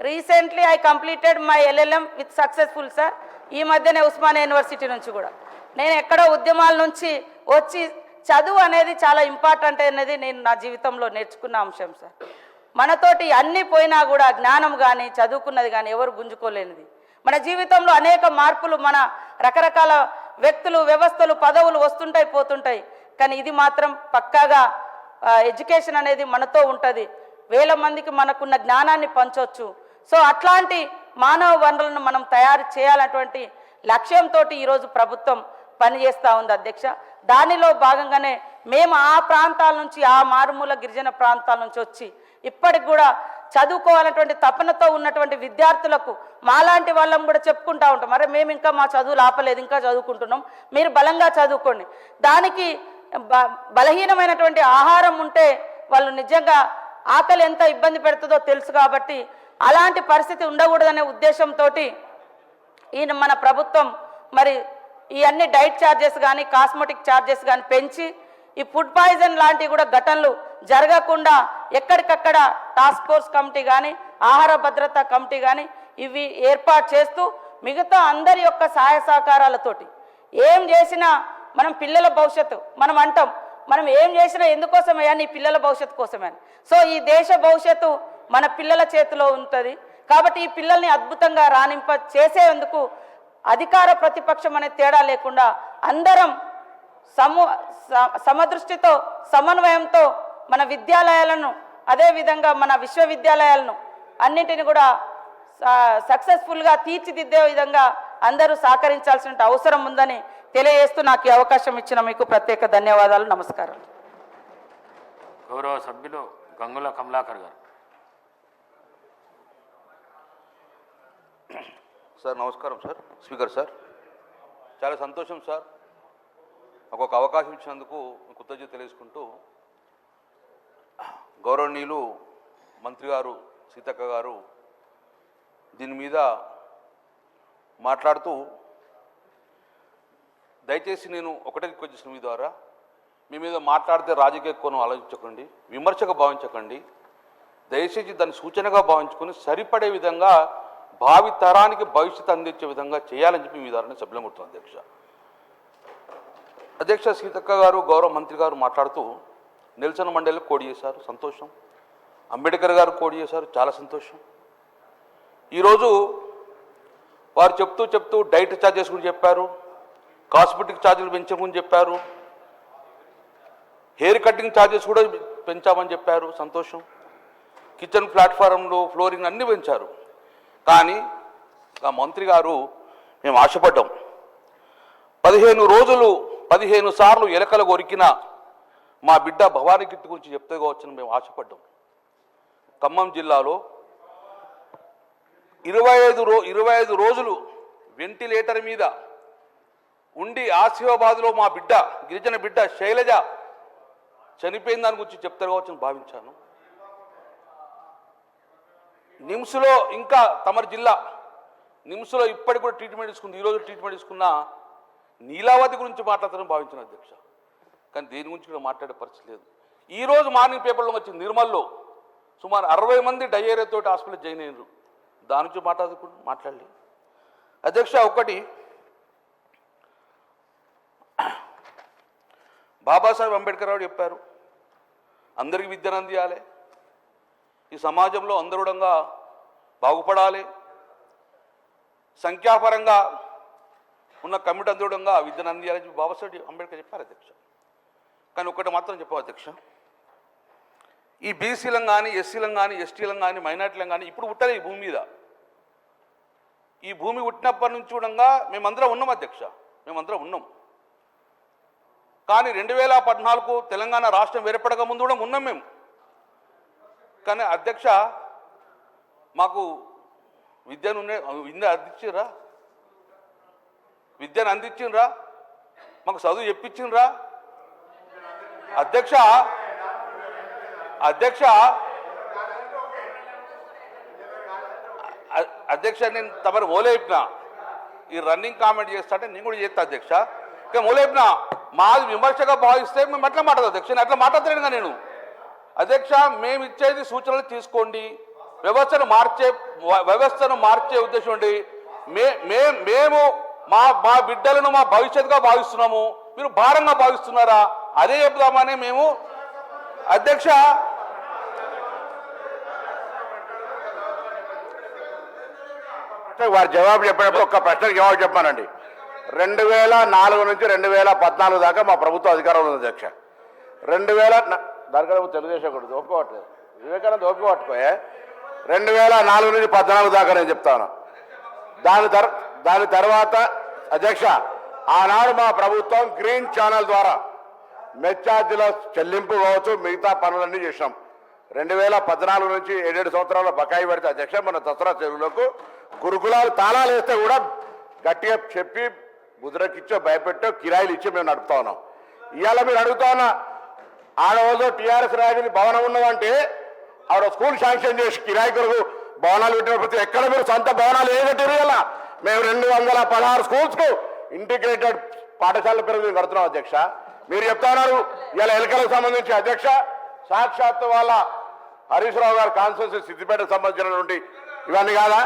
recently I completed my LLM with successful sir. ఈ మధ్యనే ఉస్మానియా యూనివర్సిటీ నుంచి కూడా నేను ఎక్కడో ఉద్యమాల నుంచి వచ్చి చదువు అనేది చాలా ఇంపార్టెంట్ అనేది నేను నా జీవితంలో నేర్చుకున్న అంశం సార్. మనతోటి అన్నీ పోయినా కూడా జ్ఞానం కానీ, చదువుకున్నది కానీ ఎవరు గుంజుకోలేనిది. మన జీవితంలో అనేక మార్పులు, మన రకరకాల వ్యక్తులు, వ్యవస్థలు, పదవులు వస్తుంటాయి పోతుంటాయి, కానీ ఇది మాత్రం పక్కాగా ఎడ్యుకేషన్ అనేది మనతో ఉంటుంది. వేల మందికి మనకున్న జ్ఞానాన్ని పంచవచ్చు. సో అట్లాంటి మానవ వనరులను మనం తయారు చేయాలన్నటువంటి లక్ష్యంతో ఈరోజు ప్రభుత్వం పనిచేస్తూ ఉంది అధ్యక్ష. దానిలో భాగంగానే మేము ఆ ప్రాంతాల నుంచి, ఆ మారుమూల గిరిజన ప్రాంతాల నుంచి వచ్చి ఇప్పటికి కూడా చదువుకోవాలన్నటువంటి తపనతో ఉన్నటువంటి విద్యార్థులకు మాలాంటి వాళ్ళం కూడా చెప్పుకుంటూ ఉంటాం, అరే మేము ఇంకా మా చదువులు ఆపలేదు, ఇంకా చదువుకుంటున్నాం, మీరు బలంగా చదువుకోండి. దానికి బలహీనమైనటువంటి ఆహారం ఉంటే వాళ్ళు నిజంగా ఆకలి ఎంత ఇబ్బంది పెడుతుందో తెలుసు కాబట్టి అలాంటి పరిస్థితి ఉండకూడదనే ఉద్దేశంతో ఈయన మన ప్రభుత్వం మరి ఈ అన్ని డైట్ ఛార్జెస్ కానీ, కాస్మెటిక్ ఛార్జెస్ కానీ పెంచి ఈ ఫుడ్ పాయిజన్ లాంటివి కూడా ఘటనలు జరగకుండా ఎక్కడికక్కడ టాస్క్ ఫోర్స్ కమిటీ కానీ, ఆహార భద్రతా కమిటీ కానీ ఇవి ఏర్పాటు చేస్తూ మిగతా అందరి యొక్క సహాయ సహకారాలతోటి ఏం చేసినా మనం పిల్లల భవిష్యత్తు మనం అంటాం, మనం ఏం చేసినా ఎందుకోసమయ్యా, నీ పిల్లల భవిష్యత్తు కోసమే. సో ఈ దేశ భవిష్యత్తు మన పిల్లల చేతిలో ఉంటుంది కాబట్టి ఈ పిల్లల్ని అద్భుతంగా రాణింప చేసేందుకు అధికార ప్రతిపక్షం అనే తేడా లేకుండా అందరం సమదృష్టితో, సమన్వయంతో మన విద్యాలయాలను, అదేవిధంగా మన విశ్వవిద్యాలయాలను అన్నింటిని కూడా సక్సెస్ఫుల్గా తీర్చిదిద్దే విధంగా అందరూ సహకరించాల్సిన అవసరం ఉందని తెలియజేస్తూ నాకు ఈ అవకాశం ఇచ్చిన మీకు ప్రత్యేక ధన్యవాదాలు. నమస్కారం. గౌరవ సభ్యులు గంగుల కమలాకర్ గారు. సార్ నమస్కారం సార్. స్పీకర్ సార్, చాలా సంతోషం సార్, నాకు ఒక అవకాశం ఇచ్చినందుకు కృతజ్ఞత తెలియజేసుకుంటూ, గౌరవనీయులు మంత్రి గారు సీతక్క గారు దీని మీద మాట్లాడుతూ, దయచేసి నేను ఒకటే రిక్వెస్ట్ చేసిన మీ ద్వారా, మీ మీద మాట్లాడితే రాజకీయ కోణం ఆలోచించకండి, విమర్శగా భావించకండి, దయచేసి దాన్ని సూచనగా భావించుకొని సరిపడే విధంగా భావి తరానికి భవిష్యత్తు అందించే విధంగా చేయాలని చెప్పి మీ ద్వారా సభ్యులం కొడుతున్నాను అధ్యక్ష. సీతక్క గారు, గౌరవ మంత్రి గారు మాట్లాడుతూ నెల్సన్ మండేలకు కోడి చేశారు, సంతోషం. అంబేద్కర్ గారు కోడి చేశారు, చాలా సంతోషం. ఈరోజు వారు చెప్తూ డైట్ ఛార్జెస్ గురించి చెప్పారు, కాస్మెటిక్ ఛార్జీలు పెంచమని చెప్పారు, హెయిర్ కటింగ్ ఛార్జెస్ కూడా పెంచామని చెప్పారు, సంతోషం. కిచెన్ ప్లాట్ఫారంలు, ఫ్లోరింగ్ అన్నీ పెంచారు. కానీ ఆ మంత్రి గారు మేము ఆశపడ్డాం, 15 సార్లు ఎలకలు కొరికిన మా బిడ్డ భవానీ గిట్టు గురించి చెప్తే కావచ్చని మేము ఆశపడ్డాం. ఖమ్మం జిల్లాలో 25 రోజులు వెంటిలేటర్ మీద ఉండి ఆసిఫాబాద్లో మా బిడ్డ, గిరిజన బిడ్డ శైలజ చనిపోయిన దాని గురించి చెప్తారు కావచ్చని భావించాను. నిమ్స్లో ఇంకా తమరి జిల్లా నిమ్స్లో ఇప్పటికి కూడా ట్రీట్మెంట్ తీసుకుంది. ఈరోజు ట్రీట్మెంట్ తీసుకున్న నీలావతి గురించి మాట్లాడతారని భావించిన అధ్యక్ష. కానీ దేని గురించి కూడా మాట్లాడే పరిస్థితి లేదు. ఈరోజు మార్నింగ్ పేపర్లో వచ్చింది నిర్మల్లో సుమారు 60 మంది డయేరియాతో హాస్పిటల్ జాయిన్ అయ్యారు. దాని నుంచి మాట్లాడలేదు అధ్యక్ష. ఒకటి బాబాసాహెబ్ అంబేద్కర్ గారు చెప్పారు, అందరికీ విద్యను అందియాలి, ఈ సమాజంలో అందరుడంగా బాగుపడాలి, సంఖ్యాపరంగా ఉన్న కమిటీ అందరుడంగా విద్యను అందియాలని చెప్పి బాబాసాహెబ్ అంబేద్కర్ చెప్పారు అధ్యక్ష. కానీ ఒకటి మాత్రం చెప్పావు అధ్యక్ష, ఈ బీసీలను కానీ ఎస్సీలను కానీ ఎస్టీలను కానీ మైనార్టీలను కానీ ఇప్పుడు పుట్టలే ఈ భూమి మీద. ఈ భూమి పుట్టినప్పటి నుంచి కూడా మేమందరం ఉన్నాం అధ్యక్ష, మేమందరం ఉన్నాం. కానీ 2014 తెలంగాణ రాష్ట్రం ఏర్పడక ముందు కూడా ఉన్నాం మేము. కానీ అధ్యక్ష మాకు విద్యను అందించిండ్రా, మాకు చదువు చెప్పించిండ్రా అధ్యక్ష. నేను తమరు మూలేపినా ఈ రన్నింగ్ కామెంట్ చేస్తా అంటే నేను కూడా చేస్తా అధ్యక్ష. ఇంకా మూలేపినా మాది విమర్శగా భావిస్తే మేము అట్లా మాట్లాడదు అధ్యక్ష, నేను అట్లా మాట్లాడలేనుగా నేను అధ్యక్ష. మేము ఇచ్చేది సూచనలు తీసుకోండి, వ్యవస్థను మార్చే ఉద్దేశం ఉండి మేము మా బిడ్డలను మా భవిష్యత్తుగా భావిస్తున్నాము, మీరు భారంగా భావిస్తున్నారా అదే చెప్దామని మేము అధ్యక్ష. వారు జవాబు చెప్పినప్పుడు ఒక్క ప్రశ్నకు జవాబు చెప్పానండి. 2004 నుంచి 2014 దాకా మా ప్రభుత్వం అధికారంలో ఉంది అధ్యక్ష. 2000 దానికన్నా తెలుగుదేశం కూడా ఒప్పుకోవట్లేదు, వివేకానంద ఒప్పుకోవట్టుకోయే. 2004 నుంచి 14 దాకా నేను చెప్తాను. దాని తర్వాత అధ్యక్ష ఆనాడు మా ప్రభుత్వం గ్రీన్ ఛానల్ ద్వారా మెచ్చార్జీల చెల్లింపు కావచ్చు, మిగతా పనులన్నీ చేసినాం. 2014 నుంచి 7 సంవత్సరాల బకాయి పడితే అధ్యక్ష మన దసరా చెరువులకు గురుకులాలు తాళాలు వేస్తే కూడా గట్టిగా చెప్పి ముద్రకిచ్చో భయపెట్టో కిరాయిలు ఇచ్చి మేము నడుపుతా ఉన్నాం. ఇవాళ మీరు అడుగుతా ఉన్నా, ఆడవాళ్ళు టీఆర్ఎస్ రాజధాని భవనం ఉన్నదంటే ఆవిడ స్కూల్ శాంక్షన్ చేసి కిరాయి కొరకు భవనాలు పెట్టినప్పుడు ఎక్కడ మీరు సొంత భవనాలు ఏ కట్టారు? ఇలా మేము 216 స్కూల్స్కు ఇంటిగ్రేటెడ్ పాఠశాలల పేరు మేము కడుతున్నాం అధ్యక్ష. మీరు చెప్తా ఉన్నారు ఇలా ఎన్నికలకు సంబంధించి అధ్యక్ష, సాక్షాత్తు వాళ్ళ హరీష్ రావు గారు కాన్స్టిట్యూన్సీ సిద్దిపేటకు సంబంధించినటువంటి ఇవన్నీ కాదా?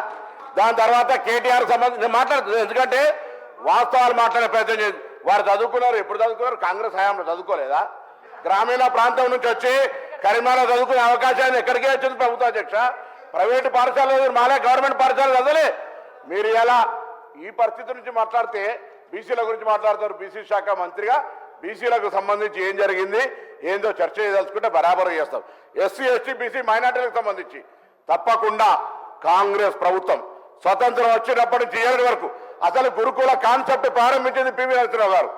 దాని తర్వాత కేటీఆర్ సంబంధించి మాట్లాడుతుంది, ఎందుకంటే వాస్తవాలు మాట్లాడే ప్రయత్నం చేసి వారు చదువుకున్నారు. ఎప్పుడు చదువుకున్నారు? కాంగ్రెస్ హయాంలో చదువుకోలేదా? గ్రామీణ ప్రాంతం నుంచి వచ్చి కరీంనగర్లో చదువుకునే అవకాశాన్ని ఎక్కడికే వచ్చింది ప్రభుత్వ అధ్యక్ష. ప్రైవేటు పాఠశాలలు మాలే, గవర్నమెంట్ పాఠశాల చదవలే. మీరు ఎలా ఈ పరిస్థితి నుంచి మాట్లాడితే బీసీల గురించి మాట్లాడతారు. బీసీ శాఖ మంత్రిగా బీసీలకు సంబంధించి ఏం జరిగింది ఏందో చర్చ చేయదలుచుకుంటే బరాబరు చేస్తాం. ఎస్సీ ఎస్టీ బీసీ మైనార్టీలకు సంబంధించి తప్పకుండా కాంగ్రెస్ ప్రభుత్వం స్వతంత్రం వచ్చినప్పటి నుంచి ఏడు వరకు అసలు గురుకుల కాన్సెప్ట్ ప్రారంభించింది పివి నరసింహరావు గారు.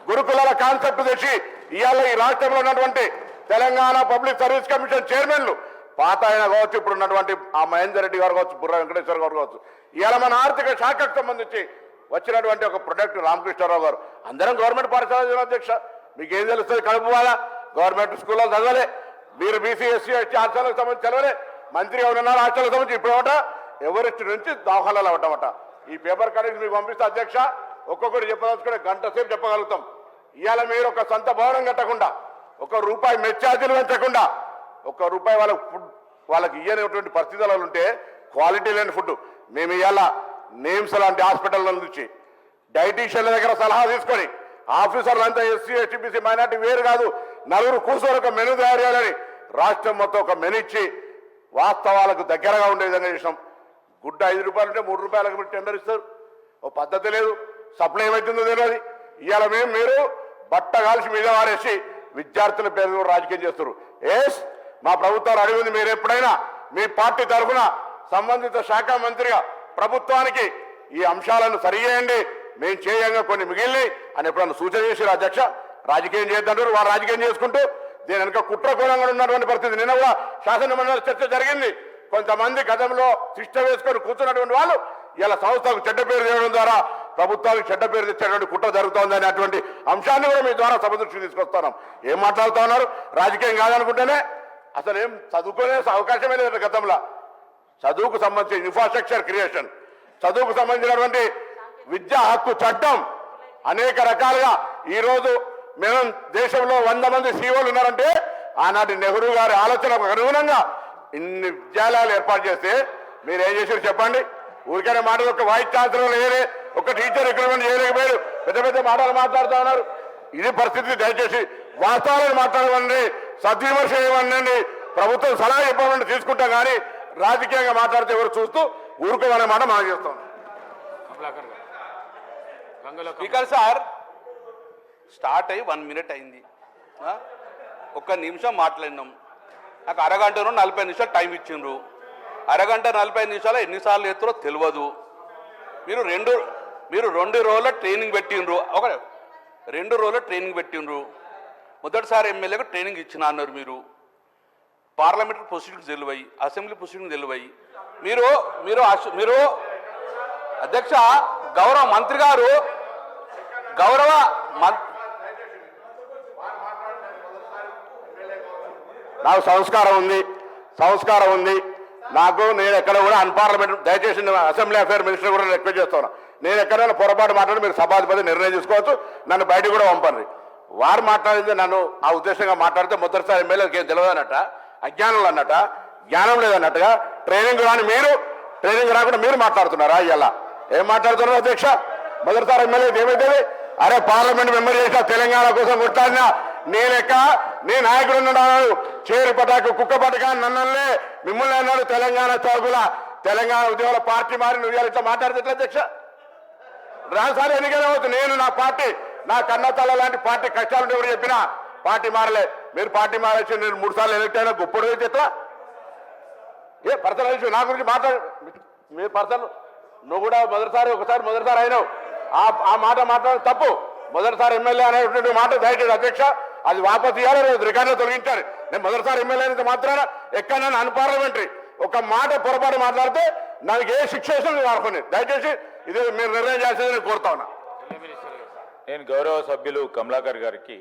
గురుకులాల కాన్సెప్ట్ తెచ్చి ఇవాళ ఈ రాష్ట్రంలో ఉన్నటువంటి తెలంగాణ పబ్లిక్ సర్వీస్ కమిషన్ చైర్మన్లు పాత ఆయన కావచ్చు, ఇప్పుడు ఉన్నటువంటి ఆ మహేందర్ రెడ్డి గారు కావచ్చు, బుర్ర వెంకటేశ్వర గారు కావచ్చు, ఇవాళ మన ఆర్థిక శాఖకు సంబంధించి వచ్చినటువంటి ఒక ప్రొడక్ట్ రామకృష్ణారావు గారు. అందరం గవర్నమెంట్ పాఠశాల అధ్యక్ష, మీకు ఏం తెలుస్తుంది? కడుపు బాధ గవర్నమెంట్ స్కూల్లో చదవలే. మీరు బీసీ ఎస్సీ ఎస్టీ హాస్టల్కి సంబంధించి చదవలే. మంత్రి ఎవరున్నారు హాస్టల్కి సంబంధించి ఇప్పుడు ఒకట ఎవరిచ్చి నుంచి దాఖలాలు అవ్వటమట. ఈ పేపర్ కటింగ్స్ మీకు పంపిస్తే అధ్యక్ష ఒక్కొక్కటి చెప్పదలుచుకుంటే గంట సేపు చెప్పగలుగుతాం. ఇవాళ మీరు ఒక సొంత భవనం కట్టకుండా, ₹1 మెచ్చార్జీలు పెంచకుండా, ₹1 వాళ్ళకి ఇయ్యనటువంటి పరిస్థితులు ఉంటే క్వాలిటీ లేని ఫుడ్ మేము ఇవాళ నేమ్స్ లాంటి హాస్పిటల్ నుంచి డైటీషియన్ల దగ్గర సలహా తీసుకొని ఆఫీసర్లంతా ఎస్సీ ఎస్టీ బీసీ మైనార్టీ వేరు కాదు, నలుగురు కూర్చొని ఒక మెనూ తయారు చేయాలని రాష్ట్రం మొత్తం ఒక మెనూ ఇచ్చి వాస్తవాలకు దగ్గరగా ఉండే విధంగా చేసినాం. గుడ్డ ₹5 ఉంటే ₹3 మీరు టెండర్ ఇస్తారు. ఓ పద్ధతి లేదు, సప్లై ఏమవుతుందో తెలియదు. ఇవాళ మీరు బట్ట కాల్చి మీద వారేసి విద్యార్థుల పేరు రాజకీయం చేస్తారు. మా ప్రభుత్వాలు అడిగింది, మీరు ఎప్పుడైనా మీ పార్టీ తరఫున సంబంధిత శాఖ మంత్రిగా ప్రభుత్వానికి ఈ అంశాలను సరిచేయండి, మేము చేయంగా కొన్ని మిగిలిని అని ఎప్పుడన్నా సూచన చేసి అధ్యక్ష రాజకీయం చేద్దంటారు. వారు రాజకీయం చేసుకుంటూ దీని వెనుక కుట్రకోణంగా ఉన్నటువంటి పరిస్థితి. నిన్న కూడా శాసనమండలి చర్చ జరిగింది. కొంతమంది గతంలో శిష్ట వేసుకొని కూర్చున్నటువంటి వాళ్ళు ఇలా సంస్థకు చెడ్డ పేరు తేవడం ద్వారా ప్రభుత్వానికి చెడ్డ పేరు తెచ్చేటువంటి కుట్ర జరుగుతోంది అనేటువంటి అంశాన్ని కూడా మీ ద్వారా సభ దృష్టికి తీసుకొస్తున్నాం. ఏం మాట్లాడుతూ ఉన్నారు? రాజకీయం కాదనుకుంటేనే అసలు ఏం చదువుకునే అవకాశమే లేదు. గతంలో చదువుకు సంబంధించిన ఇన్ఫ్రాస్ట్రక్చర్ క్రియేషన్, చదువుకు సంబంధించినటువంటి విద్యా హక్కు చట్టం అనేక రకాలుగా ఈరోజు మేము దేశంలో 100 మంది సీఓలు ఉన్నారంటే ఆనాటి నెహ్రూ గారి ఆలోచనకు అనుగుణంగా ఇన్ని విద్యాలయాలు ఏర్పాటు చేస్తే మీరు ఏం చేశారు చెప్పండి? ఊరికైనా మాటలు ఒక వైస్ ఛాన్సలర్ వేరే ఒక టీచర్ రిక్రూట్మెంట్ చేయలేకపోయారు, పెద్ద పెద్ద మాటలు మాట్లాడుతూ ఉన్నారు. ఇది పరిస్థితి. దయచేసి వాస్తవాలను మాట్లాడమండి, సద్విమర్శ చేయమనండి, ప్రభుత్వం సలహా చెప్పమని తీసుకుంటాం, కానీ రాజకీయంగా మాట్లాడితే ఎవరు చూస్తూ ఊరుకోమనే మాట మనం చేస్తాం. కమలాకర్ గారు గంగుల స్పీకర్ సార్, స్టార్ట్ అయ్యి 1 మినిట్ అయింది, ఒక్క నిమిషం మాట్లాడినాం. నాకు అరగంటను 40 నిమిషాలు టైం ఇచ్చిండ్రు. అరగంట 40 నిమిషాలు ఎన్నిసార్లు ఎత్తురో తెలియదు. మీరు 2 రోజుల ట్రైనింగ్ పెట్టిండ్రు, 2 రోజుల ట్రైనింగ్ పెట్టిండ్రు. మొదటిసారి ఎమ్మెల్యేకు ట్రైనింగ్ ఇచ్చిన అన్నారు. మీరు పార్లమెంటరీ ప్రొసీడింగ్స్ తెలివై, అసెంబ్లీ ప్రొసీడింగ్స్ తెలివై, మీరు అధ్యక్ష గౌరవ మంత్రి గారు నాకు సంస్కారం ఉంది. నేను ఎక్కడ కూడా అన్పార్లమెంట్, దయచేసి అసెంబ్లీ అఫేర్ మినిస్టర్ కూడా రిక్వెస్ట్ చేస్తున్నా, నేను ఎక్కడైనా పొరపాటు మాట్లాడి మీరు సభాధిపతి నిర్ణయం తీసుకోవచ్చు, నన్ను బయటకు కూడా పంపండి. వారు మాట్లాడింది నన్ను ఆ ఉద్దేశంగా మాట్లాడితే మొదటిసారి ఎమ్మెల్యేకి ఏం తెలియదు అన్నట్ట, అజ్ఞానంలో అన్నట్ట, జ్ఞానం లేదన్నట్టుగా ట్రైనింగ్ రాని మీరు, ట్రైనింగ్ రాకుండా మీరు మాట్లాడుతున్నారా? ఇలా ఏం మాట్లాడుతున్నారు అధ్యక్ష? మొదటిసారి ఎమ్మెల్యేకి ఏమైతే అరే పార్లమెంట్ మెంబర్ చేసిన తెలంగాణ కోసం కొట్లాడినా నీ నాయకుడు అన్నాడు, చేరు పటాకు కుక్క పటకా నన్నలే మిమ్మల్ని అన్నాడు తెలంగాణ చౌకుల తెలంగాణ ఉద్యోగుల పార్టీ మారి నువ్వు ఇట్లా మాట్లాడితే ఎట్లా అధ్యక్ష? రాసారి ఎన్నికలు అవుతుంది. నేను నా పార్టీ, నా కన్నతల్ల లాంటి పార్టీ కష్టాలు ఎవరు చెప్పినా పార్టీ మారలే. మీరు పార్టీ మారేసి నేను 3 సార్లు ఎలక్ట్ అయినా గొప్పడు అయితే ఎట్లా? ఏ పర్సనల్ ఇష్యూ నా గురించి మాట్లాడు. మీరు పర్సనల్, నువ్వు కూడా మొదటిసారి అయినావు. ఆ మాట మాట్లాడడం తప్పు. మొదటిసారి ఎమ్మెల్యే అనేటువంటి మాట దయచేసి అధ్యక్ష అది వాపసు ఇవ్వాలి, రికార్డులో తొలగించాలి. నేను మొదటిసారి ఎమ్మెల్యే అనేది మాత్రాన ఎక్కడైనా అన్పార్లమెంటరీ ఒక మాట పొరపాటు మాట్లాడితే నాకు ఏ శిక్ష వేసినా వాడుకోండి. దయచేసి ఇది మీరు నిర్ణయం చేసేది నేను కోరుతా ఉన్నా. నేను గౌరవ సభ్యులు కమలాకర్ గారికి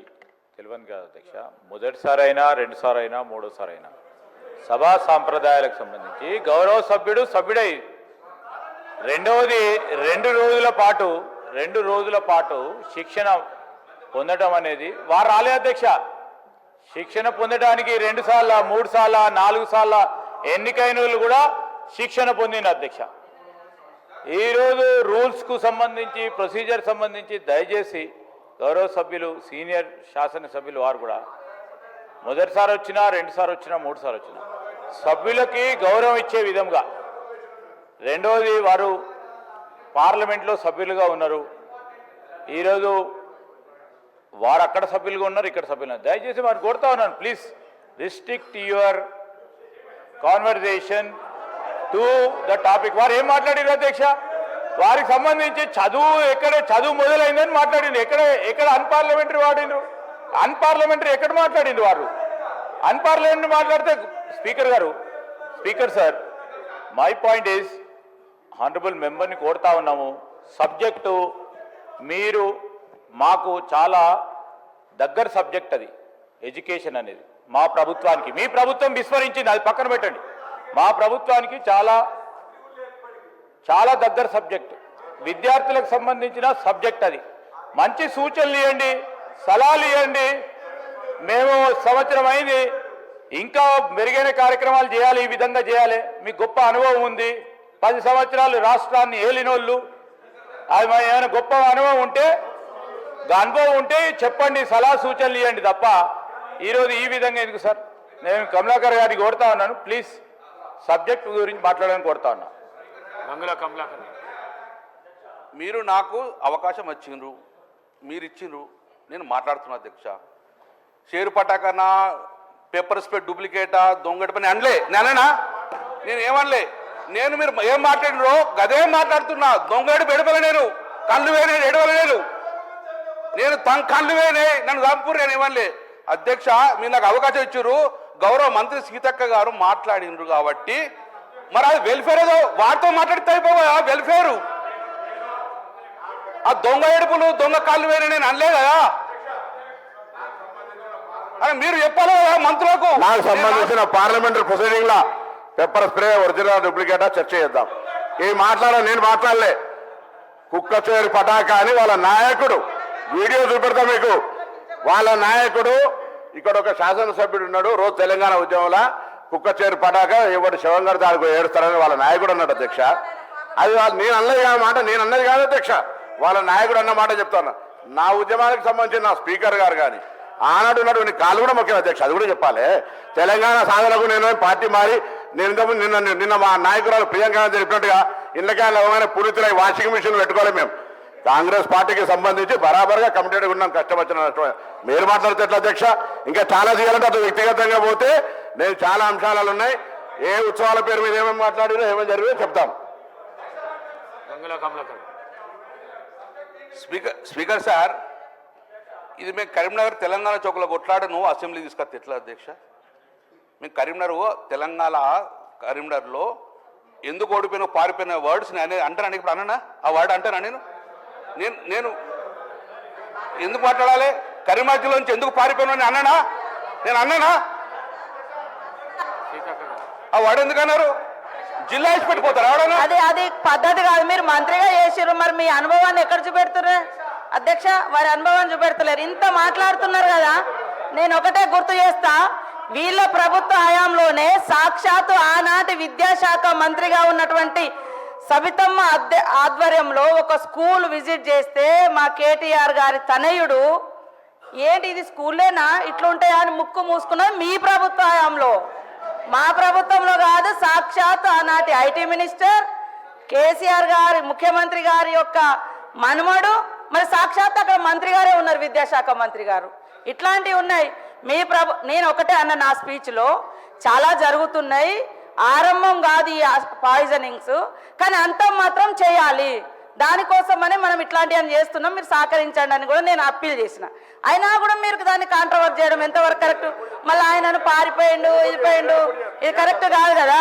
తెలియదు కదా అధ్యక్ష, మొదటిసారి అయినా 2 సార్లు అయినా 3వ సారి అయినా సభా సాంప్రదాయాలకు సంబంధించి గౌరవ సభ్యుడై రెండవది 2 రోజుల పాటు శిక్షణ పొందడం అనేది వారు రాలే అధ్యక్ష. శిక్షణ పొందడానికి 2 సార్లు 3 సార్లు 4 సార్లు ఎన్నికైన వాళ్ళు కూడా శిక్షణ పొందిన అధ్యక్ష. ఈరోజు రూల్స్కు సంబంధించి ప్రొసీజర్ సంబంధించి దయచేసి గౌరవ సభ్యులు సీనియర్ శాసనసభ్యులు వారు కూడా మొదటిసారి వచ్చినా 2 సార్లు వచ్చినా 3 సార్లు వచ్చినా సభ్యులకి గౌరవం ఇచ్చే విధంగా, రెండవది వారు పార్లమెంట్లో సభ్యులుగా ఉన్నారు, ఈరోజు వారు అక్కడ సభ్యులుగా ఉన్నారు, ఇక్కడ సభ్యులు ఉన్నారు. దయచేసి వారు కోరుతా ఉన్నాను, please restrict your conversation to the topic. వారు ఏం మాట్లాడారు అధ్యక్ష? వారికి సంబంధించి చదువు మొదలైందని మాట్లాడింది. ఎక్కడ అన్పార్లమెంటరీ వాడిండ్రు? అన్పార్లమెంటరీ ఎక్కడ మాట్లాడింది వారు? అన్పార్లమెంటరీ మాట్లాడితే speaker sir, my point is honourable మెంబర్ని కోరుతా ఉన్నాము, సబ్జెక్టు మీరు మాకు చాలా దగ్గర సబ్జెక్ట్ అది ఎడ్యుకేషన్ అనేది మా ప్రభుత్వానికి. మీ ప్రభుత్వం విస్మరించింది, అది పక్కన పెట్టండి. మా ప్రభుత్వానికి చాలా దగ్గర సబ్జెక్ట్, విద్యార్థులకు సంబంధించిన సబ్జెక్ట్ అది. మంచి సూచనలు ఇవ్వండి, సలహాలు ఇవ్వండి. మేము సంవత్సరం అయింది, ఇంకా మెరుగైన కార్యక్రమాలు చేయాలి, ఈ విధంగా చేయాలి. మీకు గొప్ప అనుభవం ఉంది, 10 సంవత్సరాలు రాష్ట్రాన్ని ఏలినోళ్ళు, అది ఏమైనా గొప్ప అనుభవం ఉంటే చెప్పండి, సలహా సూచనలు ఇవ్వండి తప్ప ఈరోజు ఈ విధంగా ఎందుకు సార్? నేను కమలాకర్ గారికి కోరుతా ఉన్నాను, ప్లీజ్ సబ్జెక్ట్ గురించి మాట్లాడడానికి కోరుతా ఉన్నా. గంగుల కమలాకర్ మీరు నాకు అవకాశం వచ్చిండ్రు, మీరు ఇచ్చిండ్రు, నేను మాట్లాడుతున్నా అధ్యక్ష. షేరు పటాకన్నా పేపర్ స్ప్రెడ్ డూప్లికేటా దొంగటి పని అనలే, నేను ఏమనలే. మీరు ఏం మాట్లాడినో గదే మాట్లాడుతున్నా. దొంగడు పెడపలే, నేను కళ్ళు వేనే ఎడవలేదు, నేను కళ్ళు వేనే నన్ను చంపురు, నేను ఏమనలే. అధ్యక్ష మీరు నాకు అవకాశం ఇచ్చారు, గౌరవ మంత్రి సీతక్క గారు మాట్లాడినరు కాబట్టి మరి అది వెల్ఫేర్ ఏదో వాటితో మాట్లాడితే అయిపోవా? వెల్ఫేరు ఆ దొంగ ఏడుపులు దొంగ కాళ్ళు వేరే నేను అనలే కదా. అని మీరు చెప్పాలి కదా మంత్రులకు. నాకు సంబంధించిన పార్లమెంటరీ ప్రొసీడింగ్ లా పేపర్ స్ప్రే ఒరిజినల్ డూప్లికేటా చర్చ చేద్దాం. నేను మాట్లాడలే. కుక్క చేరు పటాక అని వాళ్ళ నాయకుడు వీడియో చూపెడతా మీకు. వాళ్ళ నాయకుడు ఇక్కడ ఒక శాసనసభ్యుడు ఉన్నాడు, రోజు తెలంగాణ ఉద్యమంలో కుక్క చేరు పటాక ఎవరు శివం గారు దానికి ఏడుస్తారని వాళ్ళ నాయకుడు అన్నాడు అధ్యక్ష. అది నేను అన్నది కాదు మాట, నేను అన్నది కాదు అధ్యక్ష, వాళ్ళ నాయకుడు అన్న మాట చెప్తాను. నా ఉద్యమానికి సంబంధించిన నా స్పీకర్ గారు కానీ ఆనాడు ఉన్నటువంటి కాళ్ళు కూడా ముఖ్యం అధ్యక్ష, అది కూడా చెప్పాలి. తెలంగాణ సాధనకు నేను పార్టీ మారి నేను నిన్న మా నాయకురాలు ప్రియాంక చెప్పినట్టుగా ఇళ్ళకాయలు అవగానే పూరితులై వాషింగ్ మిషన్ పెట్టుకోవాలి. మేము కాంగ్రెస్ పార్టీకి సంబంధించి బరాబర్గా కమిటెడ్గా ఉన్నాం, కష్టం వచ్చిన నష్టం. మీరు మాట్లాడితే ఎట్లా అధ్యక్ష? ఇంకా చాలా చేయాలంటే అది వ్యక్తిగతంగా పోతే నేను చాలా అంశాలు ఉన్నాయి. ఏ ఉత్సవాల పేరు మీద ఏమేమి మాట్లాడినా ఏమేమి జరిగినా చెప్తాం. గంగుల కమలాకర్. స్పీకర్ సార్, ఇది మేము కరీంనగర్ తెలంగాణ చౌకలో కొట్లాడను అసెంబ్లీ తీసుకొస్తే ఎట్లా అధ్యక్ష? మేము కరీంనగర్లో ఎందుకు ఓడిపోయినా పారిపోయిన వర్డ్స్ అంటాను. ఇప్పుడు అన్నా ఆ వర్డ్ అంటానా? నేను ఎందుకు మాట్లాడాలి? కరీంనగర్ జిల్లా నుంచి ఎందుకు పారిపోయినా అన్నానా? నేను అన్నానా? ఆ వర్డ్ ఎందుకు అన్నారు? జిల్లా వేసి పెట్టిపోతారు ఎవడన్నా? అది పద్ధతి కాదు. మీరు మంత్రిగా చేసిర్రు, మరి మీ అనుభవాన్ని ఎక్కడ చూపెడుతున్నారు అధ్యక్ష? వారి అనుభవాన్ని చూపెడతలేరు. ఇంత మాట్లాడుతున్నారు కదా. నేను ఒకటే గుర్తు చేస్తా, వీళ్ళ ప్రభుత్వ హయాంలోనే సాక్షాత్తు ఆనాటి విద్యాశాఖ మంత్రిగా ఉన్నటువంటి సబితమ్మ ఆధ్వర్యంలో ఒక స్కూల్ విజిట్ చేస్తే మా కేటీఆర్ గారి తనయుడు ఏంటి ఇది స్కూల్లేనా ఇట్లుంటాయా అని ముక్కు మూసుకున్నది మీ ప్రభుత్వ హయాంలో, మా ప్రభుత్వంలో కాదు. సాక్షాత్ ఆనాటి ఐటీ మినిస్టర్ కేసీఆర్ గారి ముఖ్యమంత్రి గారి యొక్క మనుమడు, మరి సాక్షాత్ అక్కడ మంత్రి గారే ఉన్నారు, విద్యాశాఖ మంత్రి గారు. ఇట్లాంటివి ఉన్నాయి. నేను ఒకటే అన్న నా స్పీచ్లో, చాలా జరుగుతున్నాయి, ఆరంభం కాదు ఈ పాయిజనింగ్స్, కానీ అంతం మాత్రం చేయాలి. దానికోసమని మనం ఇట్లాంటివి చేస్తున్నాం, మీరు సహకరించండి అని కూడా నేను అప్పీల్ చేసిన. అయినా కూడా మీరు దాన్ని కాంట్రవర్ట్ చేయడం ఎంతవరకు కరెక్ట్? మళ్ళీ ఆయనను పారిపోయిండు ఇది పోయిండు, ఇది కరెక్ట్ కాదు కదా.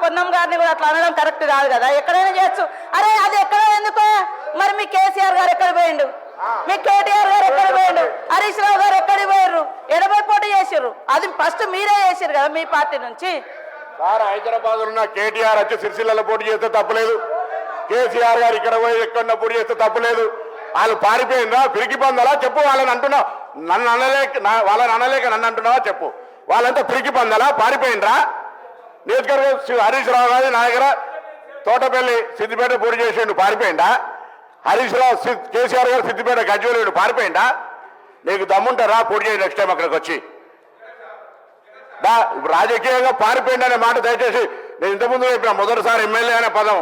పొన్నం గారిని కూడా అట్లా అనడం కరెక్ట్ కాదు కదా. ఎక్కడైనా చేయొచ్చు. అరే అది ఎక్కడ ఎందుకో, మరి మీ కేసీఆర్ గారు ఎక్కడ పోయిండు, మీ కేటీఆర్ గారు ఎక్కడ పోయిండు, హరీష్ రావు గారు ఎక్కడికి పోయారు, 80 పోటీ చేసిర్రు. అది ఫస్ట్ మీరే చేసిర్రు కదా మీ పార్టీ నుంచి. సార్ హైదరాబాద్ ఉన్న కేటీఆర్ వచ్చి సిరిసిల్లలో పోటీ చేస్తే తప్పలేదు, కేసీఆర్ గారు ఇక్కడ పోయి ఎక్కడ పోటీ చేస్తే తప్పలేదు. వాళ్ళు పారిపోయిందా పిరికి పొందాలా చెప్పు. వాళ్ళని అంటున్నావు, వాళ్ళని అనలేక నన్ను అంటున్నావా చెప్పు. వాళ్ళంతా పిరికి పొందాలా పారిపోయిండ్రా? నియోజకవర్గం హరీష్ రావు గారి నా దగ్గర తోటపల్లి సిద్దిపేట పోటీ చేసిండు, పారిపోయిందా? హరీష్ రావు కేసీఆర్ గారు సిద్దిపేట గజ్వేలు పారిపోయిందా? నీకు దమ్ముంటారా పోటీ చేయండి నెక్స్ట్ టైం అక్కడికి వచ్చి. రాజకీయంగా పారిపోయింది అనే మాట దయచేసి నేను ఇంతకుముందు చెప్పిన మొదటిసారి ఎమ్మెల్యే అనే పదం,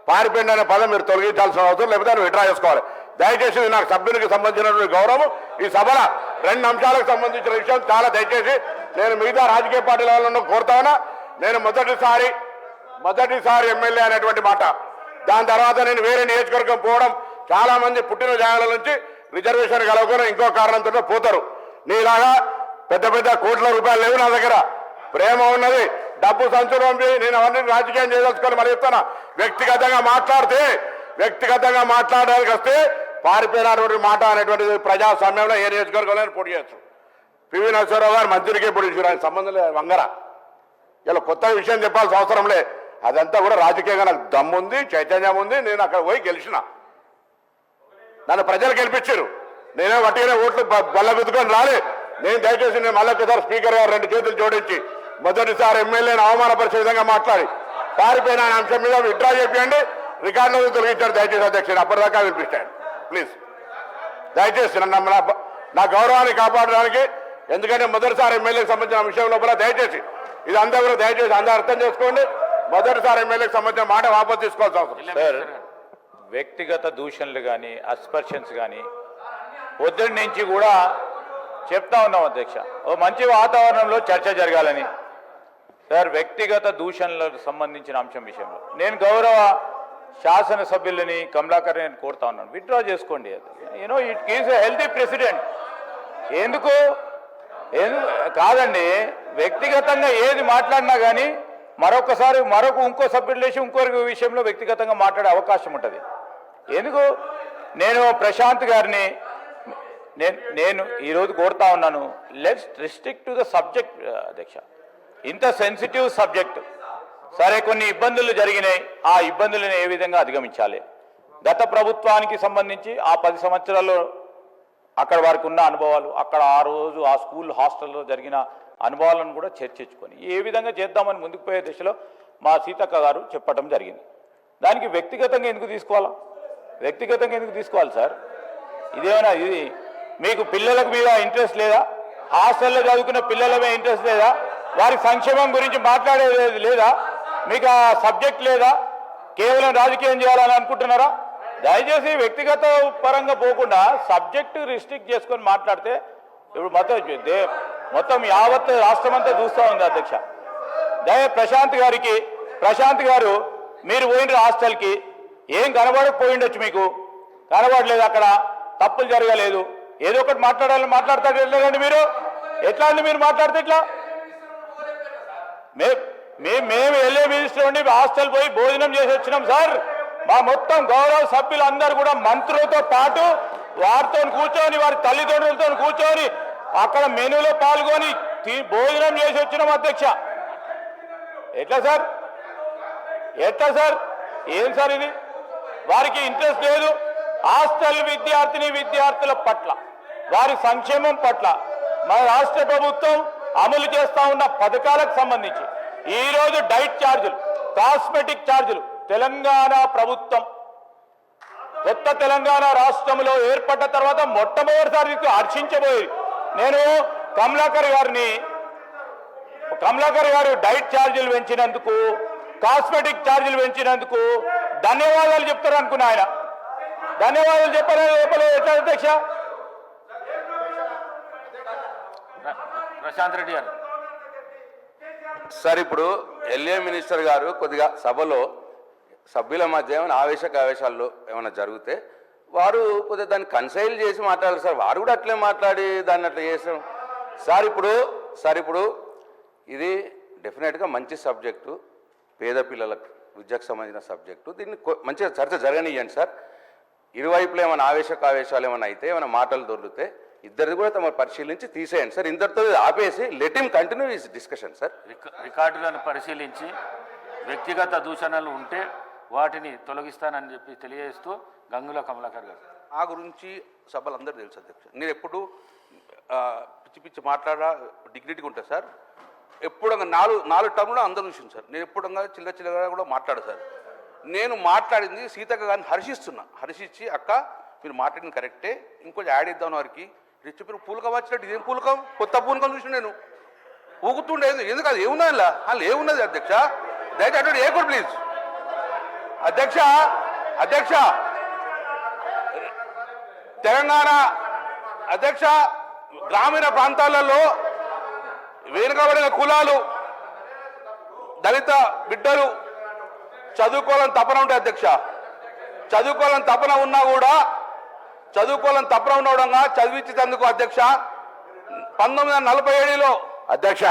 పారిపోయింది అనే పదం మీరు తొలగించాల్సిన అవసరం, లేకపోతే నువ్వు విడ్రా చేసుకోవాలి. దయచేసి నాకు సభ్యునికి సంబంధించినటువంటి గౌరవం, ఈ సభలో 2 అంశాలకు సంబంధించిన విషయం చాలా దయచేసి నేను మిగతా రాజకీయ పార్టీల వాళ్ళను కోరుతానా. నేను మొదటిసారి ఎమ్మెల్యే అనేటువంటి మాట, దాని తర్వాత నేను వేరే నియోజకవర్గం పోవడం, చాలా మంది పుట్టిన జాగాల నుంచి రిజర్వేషన్ కలవకుండా ఇంకో కారణంతో పోతారు. నీలాగా పెద్ద పెద్ద కోట్ల రూపాయలు లేవు నా దగ్గర, ప్రేమ ఉన్నది, డబ్బు సంచులు పంపి నేను అవన్నీ రాజకీయం చేయదలుచుకొని మరి చెప్తాను. వ్యక్తిగతంగా మాట్లాడడానికి వస్తే పారిపోయినటువంటి మాట అనేటువంటిది ప్రజాస్వామ్యంలో ఏ నియోజకవర్గంలో పోటీ చేయొచ్చు. పివి నరసింహారావు గారు మంత్రికే పోటీ చేయరు, ఆయన సంబంధం లేదు వంగర. ఇలా కొత్త విషయం చెప్పాల్సిన అవసరం లే. అదంతా కూడా రాజకీయంగా నాకు దమ్ముంది, చైతన్యం ఉంది. నేను అక్కడ పోయి గెలిచిన, నన్ను ప్రజలు గెలిపించారు. నేనే వట్టిగానే ఓట్లు బల్ల గుద్దుకొని రాలే. నేను దయచేసి నేను మళ్ళొక్కసారి స్పీకర్ గారు 2 చేతులు జోడించి మొదటిసారి ఎమ్మెల్యేని అవమానపరిచే విధంగా మాట్లాడి పారిపోయిన అంశం మీద విత్డ్రా చేయండి, రికార్డులో తొలగించారు దయచేసి అధ్యక్షుడు. అప్పటిదాకా వినిపిస్తాను ప్లీజ్. దయచేసి నా గౌరవాన్ని కాపాడడానికి, ఎందుకంటే మొదటిసారి ఎమ్మెల్యేకి సంబంధించిన విషయం లోపల దయచేసి ఇది అందరూ కూడా దయచేసి అందరూ అర్థం చేసుకోండి. మొదటిసారి ఎమ్మెల్యేకి సంబంధించిన మాట వాపసు తీసుకోవాల్సిన అవసరం. సార్, వ్యక్తిగత దూషణలు కానీ అస్పర్షన్స్ కానీ పొద్దున్న నుంచి కూడా చెప్తా ఉన్నాం అధ్యక్ష. ఓ మంచి వాతావరణంలో చర్చ జరగాలని. సార్, వ్యక్తిగత దూషణలకు సంబంధించిన అంశం విషయంలో నేను గౌరవ శాసనసభ్యులని కమలాకర్ నేను కోరుతా ఉన్నాను, విత్డ్రా చేసుకోండి. You know it gives a healthy president. ఎందుకు కాదండి, వ్యక్తిగతంగా ఏది మాట్లాడినా కానీ ఇంకో సభ్యులు లేచి ఇంకొక విషయంలో వ్యక్తిగతంగా మాట్లాడే అవకాశం ఉంటుంది. ఎందుకు నేను ప్రశాంత్ గారిని నేను ఈరోజు కోరుతా ఉన్నాను, let's restrict to the subject అధ్యక్ష. ఇంత సెన్సిటివ్ సబ్జెక్ట్ సరే కొన్ని ఇబ్బందులు జరిగినాయి, ఆ ఇబ్బందులను ఏ విధంగా అధిగమించాలి, గత ప్రభుత్వానికి సంబంధించి ఆ 10 సంవత్సరాల్లో అక్కడ వారికి ఉన్న అనుభవాలు, అక్కడ ఆ రోజు ఆ స్కూల్ హాస్టల్లో జరిగిన అనుభవాలను కూడా చర్చించుకొని ఏ విధంగా చేద్దామని ముందుకు పోయే దిశలో మా సీతక్క గారు చెప్పడం జరిగింది. దానికి వ్యక్తిగతంగా ఎందుకు తీసుకోవాలా? వ్యక్తిగతంగా ఎందుకు తీసుకోవాలి సార్? ఇదేమైనా ఇది మీకు పిల్లలకు మీద ఇంట్రెస్ట్ లేదా? హాస్టల్లో చదువుకున్న పిల్లల మీద ఇంట్రెస్ట్ లేదా? వారి సంక్షేమం గురించి మాట్లాడేది లేదా? మీకు ఆ సబ్జెక్ట్ లేదా? కేవలం రాజకీయం చేయాలని అనుకుంటున్నారా? దయచేసి వ్యక్తిగత పరంగా పోకుండా సబ్జెక్టు రిస్ట్రిక్ట్ చేసుకొని మాట్లాడితే ఇప్పుడు మొత్తం యావత్ రాష్ట్రం అంతా చూస్తూ ఉంది అధ్యక్ష. ప్రశాంత్ గారు మీరు పోయిన హాస్టల్కి ఏం కనబడకపోయిండొచ్చు, మీకు కనబడలేదు, అక్కడ తప్పులు జరగలేదు, ఏదో ఒకటి మాట్లాడాలని మాట్లాడతారు లేదండి మీరు? ఎట్లా అండి మీరు మాట్లాడితే ఎట్లా? మేము వెళ్ళే మినిస్టర్ ఉండి హాస్టల్ పోయి భోజనం చేసి వచ్చినాం సార్. మా మొత్తం గౌరవ సభ్యులు అందరూ కూడా మంత్రులతో పాటు వారితో కూర్చొని వారి తల్లిదండ్రులతో కూర్చొని అక్కడ మెనూలో పాల్గొని భోజనం చేసి వచ్చినాం అధ్యక్ష. ఎట్లా సార్? ఏం సార్ ఇది? వారికి ఇంట్రెస్ట్ లేదు. హాస్టల్ విద్యార్థుల పట్ల, వారి సంక్షేమం పట్ల మన రాష్ట్ర ప్రభుత్వం అమలు చేస్తా ఉన్న పథకాలకు సంబంధించి ఈరోజు డైట్ ఛార్జీలు, కాస్మెటిక్ ఛార్జీలు తెలంగాణ ప్రభుత్వం కొత్త తెలంగాణ రాష్ట్రంలో ఏర్పడ్డ తర్వాత మొట్టమొదటిసారి హర్షించబోయేది. నేను కమలాకర్ గారు డైట్ ఛార్జీలు పెంచినందుకు, కాస్మెటిక్ ఛార్జీలు పెంచినందుకు ధన్యవాదాలు చెప్తారు అనుకున్నా. ఆయన ధన్యవాదాలు చెప్పలేదు ఎట్లా అధ్యక్ష? ప్రశాంత్ రెడ్డి గారు. సార్ ఇప్పుడు ఎల్ఏ మినిస్టర్ గారు కొద్దిగా సభలో సభ్యుల మధ్య ఏమైనా ఆవేశాల్లో ఏమైనా జరిగితే వారు కొద్దిగా దాన్ని కన్సైల్ చేసి మాట్లాడారు సార్. వారు కూడా అట్లే మాట్లాడి దాన్ని అట్లా చేసాం సార్. ఇప్పుడు ఇది డెఫినెట్గా మంచి సబ్జెక్టు, పేద పిల్లలకు విద్యకు సంబంధించిన సబ్జెక్టు. దీన్ని మంచిగా చర్చ జరగనియండి సార్. ఇరువైపులో ఏమైనా ఆవేశాలు ఏమైనా అయితే, ఏమైనా మాటలు దొరికితే ఇద్దరిది కూడా తమ పరిశీలించి తీసేయండి సార్. ఇంతటితో ఆపేసి let him continue his discussion sir. రికార్డులను పరిశీలించి వ్యక్తిగత దూషణలు ఉంటే వాటిని తొలగిస్తానని చెప్పి తెలియజేస్తూ గంగుల కమలాకర్ గారు. ఆ గురించి సభలందరూ తెలుసు అధ్యక్ష. నేను ఎప్పుడు పిచ్చి మాట్లాడా డిగ్నిటీగా ఉంటుంది సార్. ఎప్పుడు నాలుగు టర్మ్లో అందరూ చూసింది సార్. నేను ఎప్పుడు చిల్లగా కూడా మాట్లాడు సార్. నేను మాట్లాడింది సీతక్క గారిని హర్షించి అక్క మీరు మాట్లాడింది కరెక్టే, ఇంకొంచెం యాడ్ ఇద్దాం వారికి చెప్పిన పూలకం వచ్చినట్టు ఇదేం పూలకం, కొత్త పూలకం చూసిన నేను ఊగుతుండేది. ఎందుకు అది ఏమున్నది అలా ఏమున్నది అధ్యక్ష? దయచేసి అటు ఏ కూడా ప్లీజ్ అధ్యక్ష తెలంగాణ అధ్యక్ష గ్రామీణ ప్రాంతాలలో వెనుకబడిన కులాలు, దళిత బిడ్డలు చదువుకోవాలని తపన ఉంటాయి అధ్యక్ష. చదువుకోవాలని తపన ఉండగా చదివించేందుకు అధ్యక్ష 1947లో అధ్యక్ష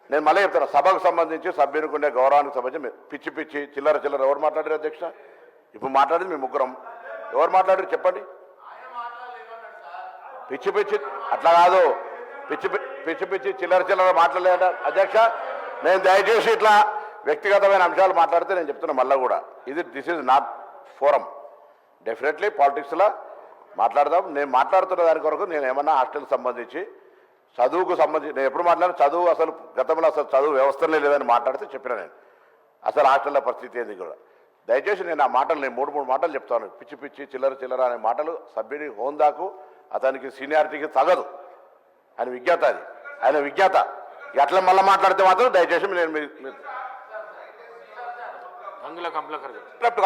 నేను మళ్ళీ చెప్తాను, సభకు సంబంధించి సభ్యునికి ఉండే గౌరవానికి సంబంధించి పిచ్చి చిల్లర ఎవరు మాట్లాడారు అధ్యక్ష? ఇప్పుడు మాట్లాడేది మీ ముగ్గురం. ఎవరు మాట్లాడారు చెప్పండి. పిచ్చి అట్లా కాదు, పిచ్చి చిల్లర మాట్లాడలేట అధ్యక్ష. నేను దయచేసి ఇట్లా వ్యక్తిగతమైన అంశాలు మాట్లాడితే నేను చెప్తున్నా మళ్ళీ కూడా this is not forum. Definitely పాలిటిక్స్లో మాట్లాడదాం. నేను మాట్లాడుతున్న దాని కొరకు నేను ఏమన్నా హాస్టల్కి సంబంధించి చదువుకు సంబంధించి నేను ఎప్పుడు మాట్లాడినా చదువు అసలు గతంలో అసలు చదువు వ్యవస్థనే లేదని మాట్లాడితే చెప్పిన నేను అసలు హాస్టల్లో పరిస్థితి ఏంది కూడా. దయచేసి నేను ఆ మాటలు నేను మూడు మాటలు చెప్తాను. పిచ్చి చిల్లర అనే మాటలు సభ్యుడి హోందాకు అతనికి సీనియారిటీకి తగదు. ఆయన విజ్ఞాత ఎట్లా మళ్ళీ మాట్లాడితే మాత్రం దయచేసి నేను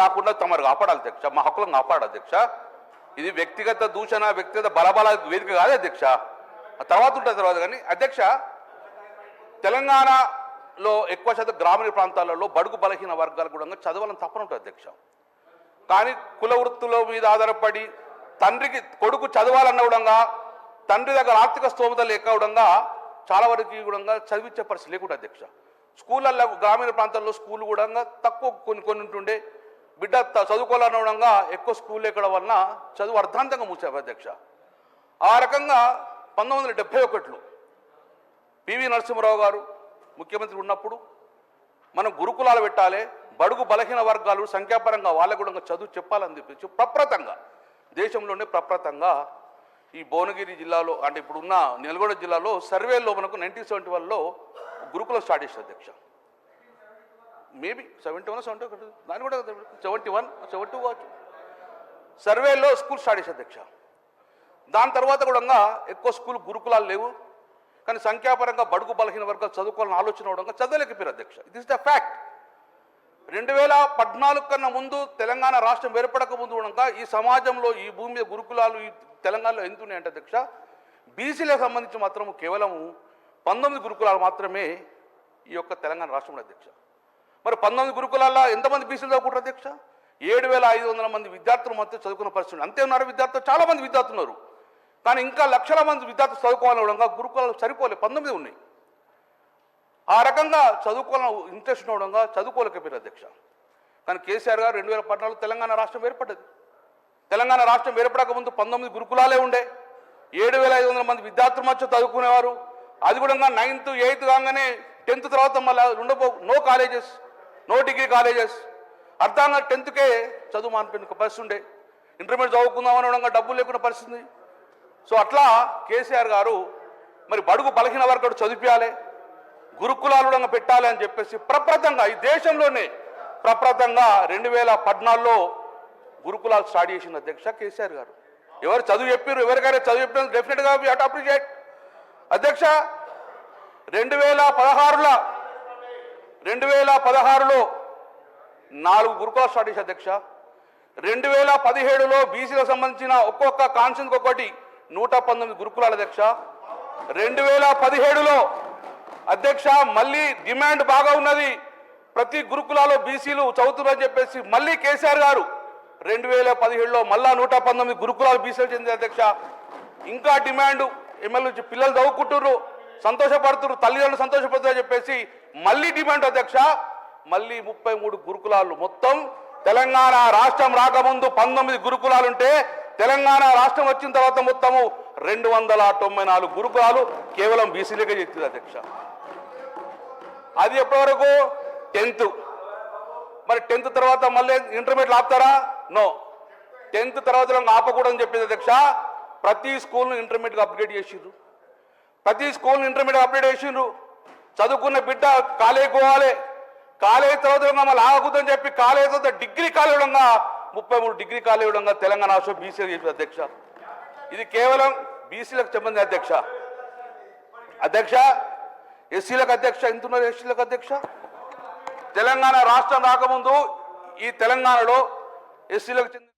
కాకుండా తమరు కాపాడాలి అధ్యక్ష, మా హక్కులను కాపాడాలి అధ్యక్ష. ఇది వ్యక్తిగత దూషణ, వ్యక్తిగత బలబల వేదిక కాదు అధ్యక్ష. తర్వాత ఉంటుంది తర్వాత. కానీ అధ్యక్ష తెలంగాణలో ఎక్కువ శాతం గ్రామీణ ప్రాంతాలలో బడుగు బలహీన వర్గాలకు కూడా చదవాలని తప్పన ఉంటుంది అధ్యక్ష. కానీ కుల వృత్తుల మీద ఆధారపడి తండ్రికి కొడుకు చదవాలన్న కూడా తండ్రి దగ్గర ఆర్థిక స్తోమత లేకపోవడంగా చాలా వరకు కూడా చదివించే పరిస్థితి లేకుండా అధ్యక్ష. స్కూళ్ళల్లో గ్రామీణ ప్రాంతాల్లో స్కూల్ కూడా తక్కువ కొన్ని ఉంటుండే. బిడ్డ చదువుకోవాలనవడంగా ఎక్కువ స్కూల్ ఎక్కడం వలన చదువు అర్ధాంతంగా మూసారు అధ్యక్ష. ఆ రకంగా 1971లో పివి నరసింహారావు గారు ముఖ్యమంత్రి ఉన్నప్పుడు మనం గురుకులాలు పెట్టాలి, బడుగు బలహీన వర్గాలు సంఖ్యాపరంగా వాళ్ళకు కూడా చదువు చెప్పాలని చెప్పి ప్రప్రథంగా దేశంలోనే ప్రప్రథంగా ఈ భువనగిరి జిల్లాలో అంటే ఇప్పుడున్న నల్గొండ జిల్లాలో సర్వేలో మనకు 1971లో గురుకులం స్టార్ట్ చేశారు అధ్యక్ష. మేబీ 71 దాని కూడా 71 కావచ్చు. సర్వేలో స్కూల్ స్టార్ట్ చేశారు అధ్యక్ష. దాని తర్వాత కూడా ఎక్కువ స్కూల్ గురుకులాలు లేవు, కానీ సంఖ్యాపరంగా బడుగు బలహీన వర్గాలు చదువుకోవాలని ఆలోచన అవడంగా చదవలేకపోయారు అధ్యక్ష. It is the fact. 2014 కన్నా ముందు తెలంగాణ రాష్ట్రం ఏర్పడక ముందు కూడా ఈ సమాజంలో ఈ భూమి మీద గురుకులాలు ఈ తెలంగాణలో ఎంత ఉన్నాయంటే అధ్యక్ష, బీసీలకు సంబంధించి మాత్రం కేవలం 19 గురుకులాలు మాత్రమే ఈ యొక్క తెలంగాణ రాష్ట్రంలో అధ్యక్ష. మరి 19 గురుకులాల్లో ఎంతమంది బీసీలు చదువుకుంటారు అధ్యక్ష? 7,500 మంది విద్యార్థులు మాత్రం చదువుకున్న పరిస్థితి. అంతే ఉన్నారు విద్యార్థులు, చాలామంది విద్యార్థులు ఉన్నారు, కానీ ఇంకా లక్షల మంది విద్యార్థులు చదువుకోవాలనగా గురుకులాలు సరిపోలే, 19 ఉన్నాయి. ఆ రకంగా చదువుకోవాలని ఇంట్రెస్ట్ ఉండడంగా చదువుకోలేకపోయారు అధ్యక్ష. కానీ కేసీఆర్ గారు 2014 తెలంగాణ రాష్ట్రం ఏర్పడ్డది. తెలంగాణ రాష్ట్రం ఏర్పడక ముందు 19 గురుకులాలే ఉండే, 7,500 మంది విద్యార్థులు మధ్య చదువుకునేవారు. అది కూడా 9th 8th కాగానే 10th తర్వాత మళ్ళీ no colleges, no degree colleges. అర్థంగా 10thకే చదువు మానిపోయిన పరిస్థితి ఉండే, ఇంటర్మీడియట్ చదువుకుందామని ఉండగా డబ్బులు లేకుండా పరిస్థితి. సో అట్లా కేసీఆర్ గారు మరి బడుగు బలహీన వర్గాలు చదివించాలి, గురుకులాలు పెట్టాలి అని చెప్పేసి ప్రప్రథంగా ఈ దేశంలోనే ప్రప్రథంగా 2014లో గురుకులాలు స్టార్ట్ చేసింది అధ్యక్ష కేసీఆర్ గారు. ఎవరు చదువు చెప్పారు, ఎవరికైనా చదువు చెప్పిన డెఫినెట్గా వి హావ్ టు అప్రిషియేట్ అధ్యక్ష. 2016లో 4 గురుకులాలు స్టార్ట్ చేసి అధ్యక్ష. 2017లో బీసీలకు సంబంధించిన ఒక్కొక్క కాన్స్టిట్యూన్సీకి ఒకటి 119 గురుకులాలు అధ్యక్ష. 2017లో అధ్యక్ష మళ్ళీ డిమాండ్ బాగా ఉన్నది, ప్రతి గురుకులాలో బీసీలు చదువుతున్నారని చెప్పేసి మళ్ళీ కేసీఆర్ గారు 2017లో మళ్ళా 119 గురుకులాలు బీసీలు చెందింది అధ్యక్ష. ఇంకా డిమాండ్ ఎమ్మెల్యే పిల్లలు చదువుకుంటున్నారు, సంతోషపడుతున్నారు, తల్లిదండ్రులు సంతోషపడుతున్నారని చెప్పేసి మళ్ళీ డిమాండ్ అధ్యక్ష. మళ్ళీ 33 గురుకులాలు. మొత్తం తెలంగాణ రాష్ట్రం రాకముందు 19 గురుకులాలు ఉంటే తెలంగాణ రాష్ట్రం వచ్చిన తర్వాత మొత్తము 294 గురుకులాలు కేవలం బీసీలకే చెప్తుంది అధ్యక్ష. అది ఎప్పటివరకు 10th. మరి 10th తర్వాత మళ్ళీ ఇంటర్మీడియట్ ఆపుతారా? నో. 10th తర్వాత ఆపకూడదని చెప్పింది అధ్యక్ష. ప్రతి స్కూల్ను ఇంటర్మీడియట్గా అప్గ్రేడ్ చేసిండ్రు, ప్రతి స్కూల్ని ఇంటర్మీడియట్ అప్గ్రేడ్ చేసిండ్రు. చదువుకున్న బిడ్డ కాలేజీకి పోవాలి, కాలేజీ తర్వాత మళ్ళీ ఆగకూడదని చెప్పి కాలేజీ తర్వాత degree college 33 degree college Telangana రాష్ట్రం బీసీలకు చెప్పింది అధ్యక్ష. ఇది కేవలం బీసీలకు సంబంధించిన అధ్యక్ష. అధ్యక్ష ఎస్సీలకు అధ్యక్ష ఎంత ఉన్నారు? ఎస్సీలకు అధ్యక్ష తెలంగాణ రాష్ట్రం రాకముందు ఈ తెలంగాణలో ఎస్సీలకు చెందిన